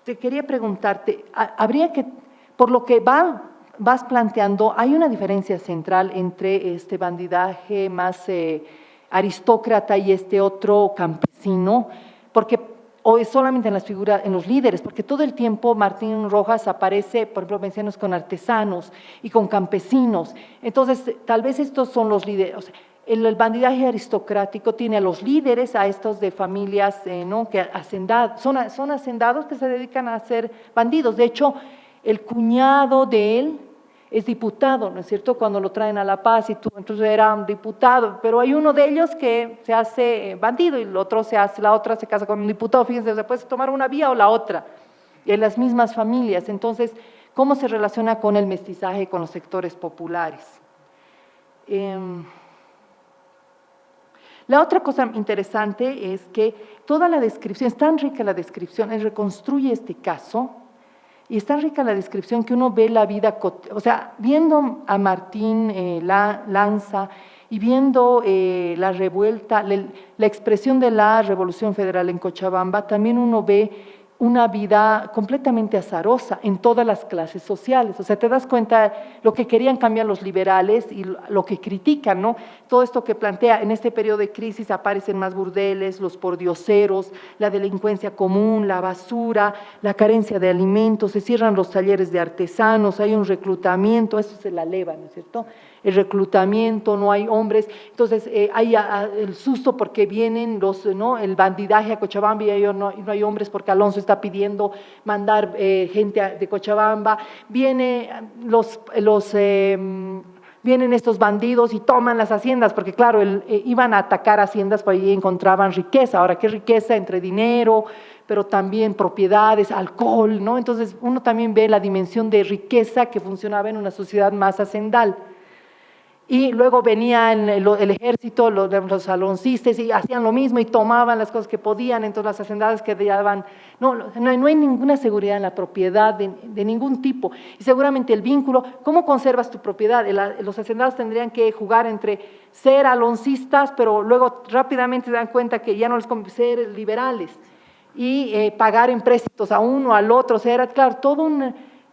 te quería preguntarte, habría que, por lo que vas planteando, hay una diferencia central entre este bandidaje más aristócrata y este otro campesino, porque o es solamente en las figuras, en los líderes, porque todo el tiempo Martín Rojas aparece, por ejemplo, mencionamos con artesanos y con campesinos, entonces tal vez estos son los líderes, o sea, el bandidaje aristocrático tiene a los líderes, a estos de familias ¿no? Que son hacendados que se dedican a ser bandidos. De hecho, el cuñado de él es diputado, ¿no es cierto? Cuando lo traen a La Paz y tú, entonces era un diputado, pero hay uno de ellos que se hace bandido y la otra se casa con un diputado. Fíjense, se puede tomar una vía o la otra, en las mismas familias. Entonces, ¿cómo se relaciona con el mestizaje, con los sectores populares? La otra cosa interesante es que toda la descripción, es tan rica la descripción, él reconstruye este caso, y es tan rica la descripción que uno ve la vida, o sea, viendo a Martín Lanza y viendo la revuelta, la expresión de la Revolución Federal en Cochabamba, también uno ve una vida completamente azarosa en todas las clases sociales. O sea, te das cuenta lo que querían cambiar los liberales y lo que critican, ¿no? Todo esto que plantea, en este periodo de crisis aparecen más burdeles, los pordioseros, la delincuencia común, la basura, la carencia de alimentos, se cierran los talleres de artesanos, hay un reclutamiento, eso se la leva, ¿no es cierto? El reclutamiento, no hay hombres, entonces hay el susto porque vienen ¿no? El bandidaje a Cochabamba y no hay hombres porque Alonso está pidiendo mandar gente de Cochabamba, vienen estos bandidos y toman las haciendas, porque claro, iban a atacar haciendas, por ahí encontraban riqueza. Ahora, ¿qué riqueza? Entre dinero, pero también propiedades, alcohol, ¿no? Entonces uno también ve la dimensión de riqueza que funcionaba en una sociedad más hacendal. Y luego venía el ejército, los aloncistas, y hacían lo mismo y tomaban las cosas que podían, entonces las hacendadas quedaban, no hay ninguna seguridad en la propiedad de ningún tipo. Y seguramente el vínculo, ¿cómo conservas tu propiedad? Los hacendados tendrían que jugar entre ser aloncistas, pero luego rápidamente se dan cuenta que ya no les conviene ser liberales, y pagar empréstitos a uno, al otro, o sea, era claro, todo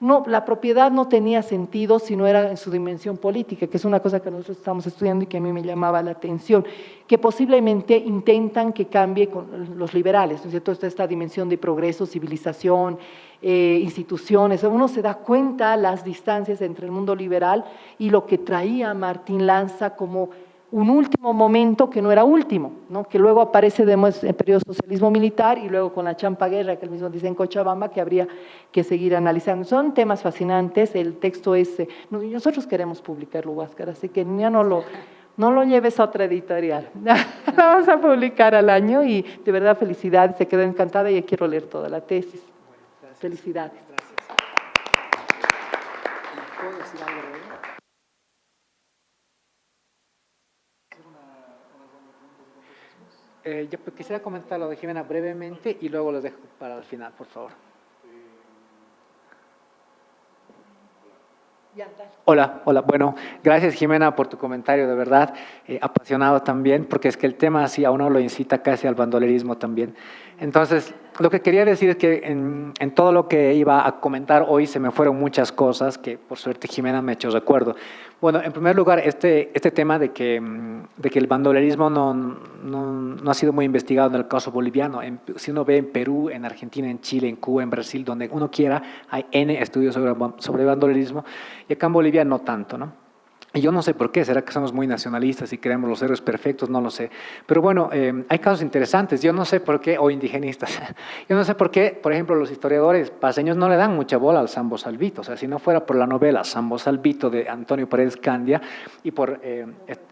no, la propiedad no tenía sentido si no era en su dimensión política, que es una cosa que nosotros estamos estudiando y que a mí me llamaba la atención, que posiblemente intentan que cambie con los liberales, ¿no es cierto? Esta dimensión de progreso, civilización, instituciones, uno se da cuenta las distancias entre el mundo liberal y lo que traía Martín Lanza como un último momento que no era último, ¿no? Que luego aparece en el periodo socialismo militar y luego con la champaguerra, que él mismo dice en Cochabamba, que habría que seguir analizando. Son temas fascinantes, el texto es, nosotros queremos publicarlo, Huáscar, así que ya no lo lleves a otra editorial, lo vamos a publicar al año y de verdad felicidades, se quedó encantada y quiero leer toda la tesis. Bueno, felicidades. Gracias. ¿Puedo decir algo, Rey? Yo quisiera comentar lo de Jimena brevemente y luego lo dejo para el final, por favor. Hola. Bueno, gracias Jimena por tu comentario, de verdad, apasionado también, porque es que el tema así a uno lo incita casi al bandolerismo también. Entonces, lo que quería decir es que en todo lo que iba a comentar hoy se me fueron muchas cosas que por suerte Jimena me ha hecho recuerdo. Bueno, en primer lugar, este tema de que el bandolerismo no ha sido muy investigado en el caso boliviano. Si uno ve en Perú, en Argentina, en Chile, en Cuba, en Brasil, donde uno quiera, hay N estudios sobre bandolerismo, y acá en Bolivia no tanto, ¿no? Y yo no sé por qué, será que somos muy nacionalistas y queremos los héroes perfectos, no lo sé. Pero bueno, hay casos interesantes, yo no sé por qué, o indigenistas, yo no sé por qué, por ejemplo, los historiadores paseños no le dan mucha bola al Sambo Salvito. O sea, si no fuera por la novela Sambo Salvito de Antonio Paredes Candia y por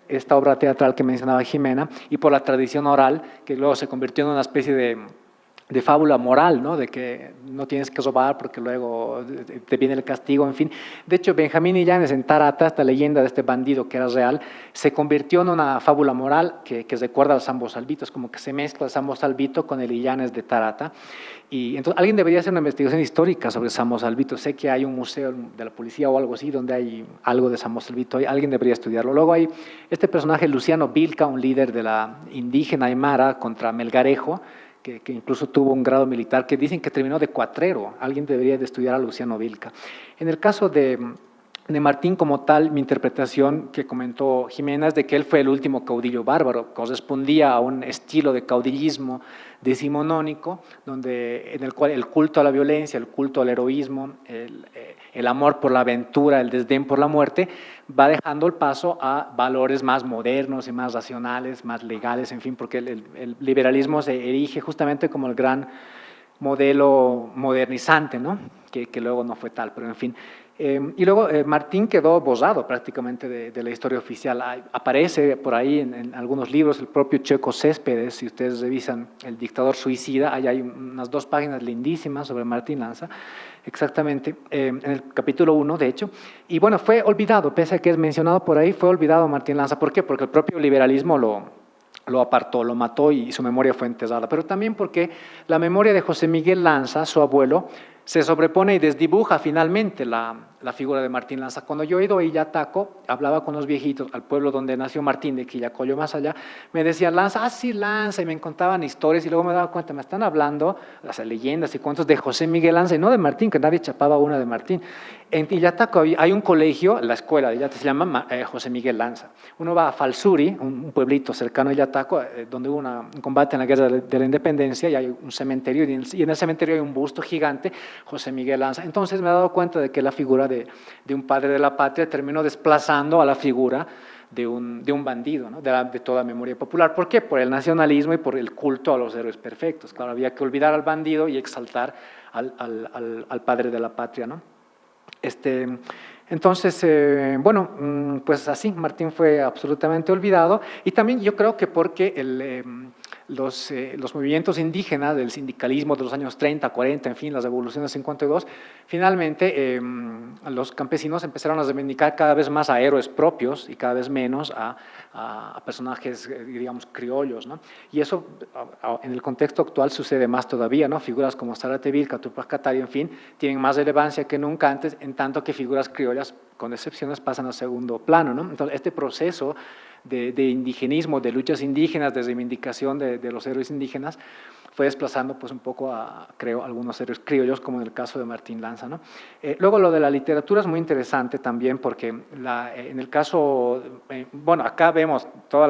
esta obra teatral que mencionaba Jimena y por la tradición oral, que luego se convirtió en una especie de fábula moral, ¿no? De que no tienes que robar porque luego te viene el castigo, en fin. De hecho, Benjamín Illanes en Tarata, esta leyenda de este bandido que era real, se convirtió en una fábula moral que recuerda al Sambo Salvito. Es como que se mezcla el Sambo Salvito con el Illanes de Tarata. Y entonces alguien debería hacer una investigación histórica sobre Sambo Salvito. Sé que hay un museo de la policía o algo así donde hay algo de Sambo Salvito. Alguien debería estudiarlo. Luego hay este personaje, Luciano Vilca, un líder de la indígena aymara contra Melgarejo, que incluso tuvo un grado militar, que dicen que terminó de cuatrero. Alguien debería de estudiar a Luciano Vilca. En el caso de Martín como tal, mi interpretación que comentó Jimena es de que él fue el último caudillo bárbaro, correspondía a un estilo de caudillismo decimonónico, en el cual el culto a la violencia, el culto al heroísmo, el amor por la aventura, el desdén por la muerte, va dejando el paso a valores más modernos y más racionales, más legales, en fin, porque el liberalismo se erige justamente como el gran modelo modernizante, ¿no? Que luego no fue tal, pero en fin. Y luego Martín quedó borrado prácticamente de la historia oficial. Aparece por ahí en algunos libros el propio Checo Céspedes, si ustedes revisan El dictador suicida, ahí hay unas 2 páginas lindísimas sobre Martín Lanza, exactamente, en el capítulo 1, de hecho. Y bueno, fue olvidado, pese a que es mencionado por ahí, fue olvidado Martín Lanza. ¿Por qué? Porque el propio liberalismo lo apartó, lo mató y su memoria fue enterrada. Pero también porque la memoria de José Miguel Lanza, su abuelo, se sobrepone y desdibuja finalmente la figura de Martín Lanza. Cuando yo he ido a Illataco, hablaba con los viejitos, al pueblo donde nació Martín, de Quillacollo más allá, me decían Lanza, sí, Lanza, y me contaban historias, y luego me daba cuenta, me están hablando las leyendas y cuentos de José Miguel Lanza, y no de Martín, que nadie chapaba una de Martín. En Illataco hay un colegio, la escuela de Illataco se llama José Miguel Lanza. Uno va a Falsuri, un pueblito cercano a Illataco, donde hubo un combate en la Guerra de la Independencia, y hay un cementerio, y en el cementerio hay un busto gigante, José Miguel Lanza. Entonces me he dado cuenta de que la figura de un padre de la patria terminó desplazando a la figura de un bandido, ¿no? de toda memoria popular. ¿Por qué? Por el nacionalismo y por el culto a los héroes perfectos. Claro, había que olvidar al bandido y exaltar al padre de la patria, ¿no? Entonces, bueno, pues así, Martín fue absolutamente olvidado, y también yo creo que porque los movimientos indígenas del sindicalismo de los años 30, 40, en fin, las revoluciones del 52, finalmente los campesinos empezaron a reivindicar cada vez más a héroes propios y cada vez menos a personajes, digamos, criollos, ¿no? Y eso en el contexto actual sucede más todavía, ¿no? Figuras como Zárate Vilca, Túpac Katari, en fin, tienen más relevancia que nunca antes, en tanto que figuras criollas, con excepciones, pasan a segundo plano, ¿no? Entonces, este proceso de indigenismo, de luchas indígenas, de reivindicación de los héroes indígenas, fue desplazando pues un poco creo, algunos héroes criollos, como en el caso de Martín Lanza, ¿no? Luego lo de la literatura es muy interesante también, porque en el caso, bueno, acá vemos todas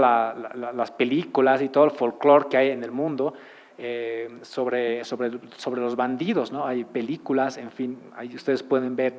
las películas y todo el folclore que hay en el mundo, sobre los bandidos, ¿no? Hay películas, en fin, ahí ustedes pueden ver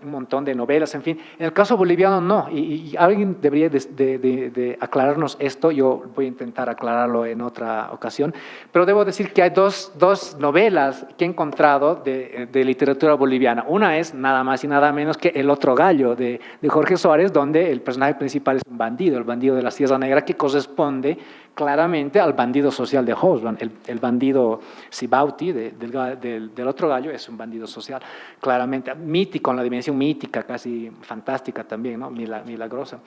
un montón de novelas, en fin. En el caso boliviano no, y alguien debería de aclararnos esto. Yo voy a intentar aclararlo en otra ocasión, pero debo decir que hay dos novelas que he encontrado de literatura boliviana. Una es nada más y nada menos que El otro gallo de Jorge Suárez, donde el personaje principal es un bandido, el bandido de la Sierra Negra, que corresponde claramente al bandido social de Hobsbawm. El bandido Sibauti del otro gallo es un bandido social, claramente mítico, en la dimensión mítica, casi fantástica también, ¿no? Milagrosa.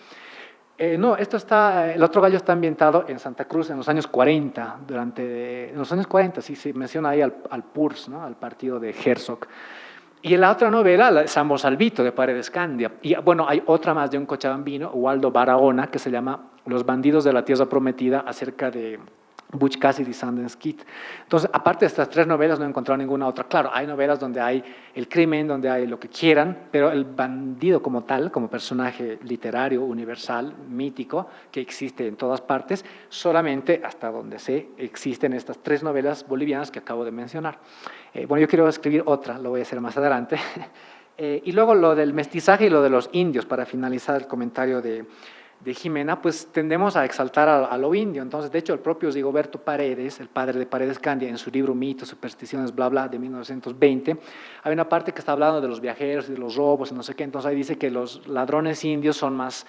No, el otro gallo está ambientado en Santa Cruz en los años 40, en los años 40, sí, se menciona ahí al PURS, ¿no? Al partido de Herzog. Y en la otra novela, Sambo Salvito, de Paredes Candia. Y bueno, hay otra más de un cochabambino, Waldo Barahona, que se llama Los bandidos de la tierra prometida, acerca de Butch Cassidy y Sundance Kid. Entonces, aparte de estas 3 novelas, no he encontrado ninguna otra. Claro, hay novelas donde hay el crimen, donde hay lo que quieran, pero el bandido como tal, como personaje literario, universal, mítico, que existe en todas partes, solamente, hasta donde sé, existen estas 3 novelas bolivianas que acabo de mencionar. Bueno, yo quiero escribir otra, lo voy a hacer más adelante. Y luego lo del mestizaje y lo de los indios, para finalizar el comentario de Jimena, pues tendemos a exaltar a lo indio. Entonces, de hecho, el propio Rigoberto Paredes, el padre de Paredes Candia, en su libro Mitos, Supersticiones, bla, bla, de 1920, hay una parte que está hablando de los viajeros y de los robos y no sé qué. Entonces, ahí dice que los ladrones indios son más...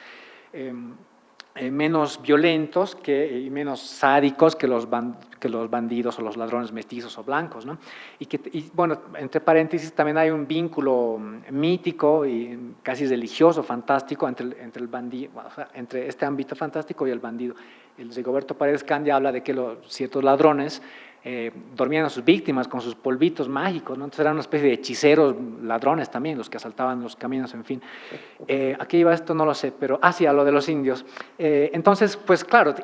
menos violentos y menos sádicos que los bandidos o los ladrones mestizos o blancos, ¿no? Y bueno, entre paréntesis, también hay un vínculo mítico y casi religioso, fantástico, entre el bandido, o sea, entre este ámbito fantástico y el bandido. El Rigoberto Paredes Candia habla de que ciertos ladrones dormían a sus víctimas con sus polvitos mágicos, ¿no? Entonces eran una especie de hechiceros, ladrones también, los que asaltaban los caminos, en fin. ¿A qué iba esto? No lo sé, pero sí, a lo de los indios. Entonces, pues claro,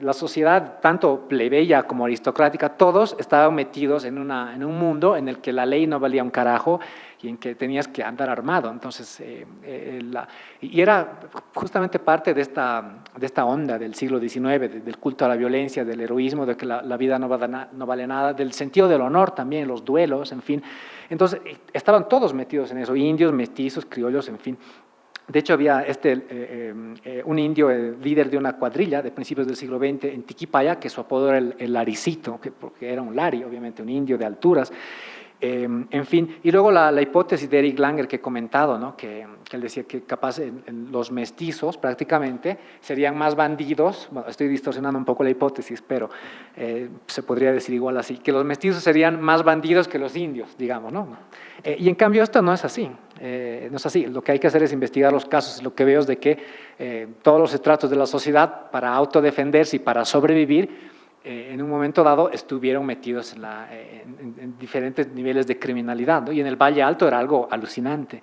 la sociedad, tanto plebeya como aristocrática, todos estaban metidos en un mundo en el que la ley no valía un carajo y en que tenías que andar armado. Entonces, y era justamente parte de esta onda del siglo XIX, del culto a la violencia, del heroísmo, de que la vida no vale nada, del sentido del honor también, los duelos, en fin. Entonces, estaban todos metidos en eso, indios, mestizos, criollos, en fin. De hecho, había un indio, líder de una cuadrilla de principios del siglo XX en Tiquipaya, que su apodo era el Laricito, porque era un lari, obviamente, un indio de alturas. En fin, y luego la hipótesis de Eric Langer que he comentado, ¿no? que él decía que capaz los mestizos prácticamente serían más bandidos, bueno, estoy distorsionando un poco la hipótesis, pero se podría decir igual así, que los mestizos serían más bandidos que los indios, digamos, ¿no? Y en cambio esto no es así, no es así. Lo que hay que hacer es investigar los casos. Lo que veo es de que todos los estratos de la sociedad, para autodefenderse y para sobrevivir, en un momento dado estuvieron metidos en diferentes niveles de criminalidad, ¿no? Y en el Valle Alto era algo alucinante.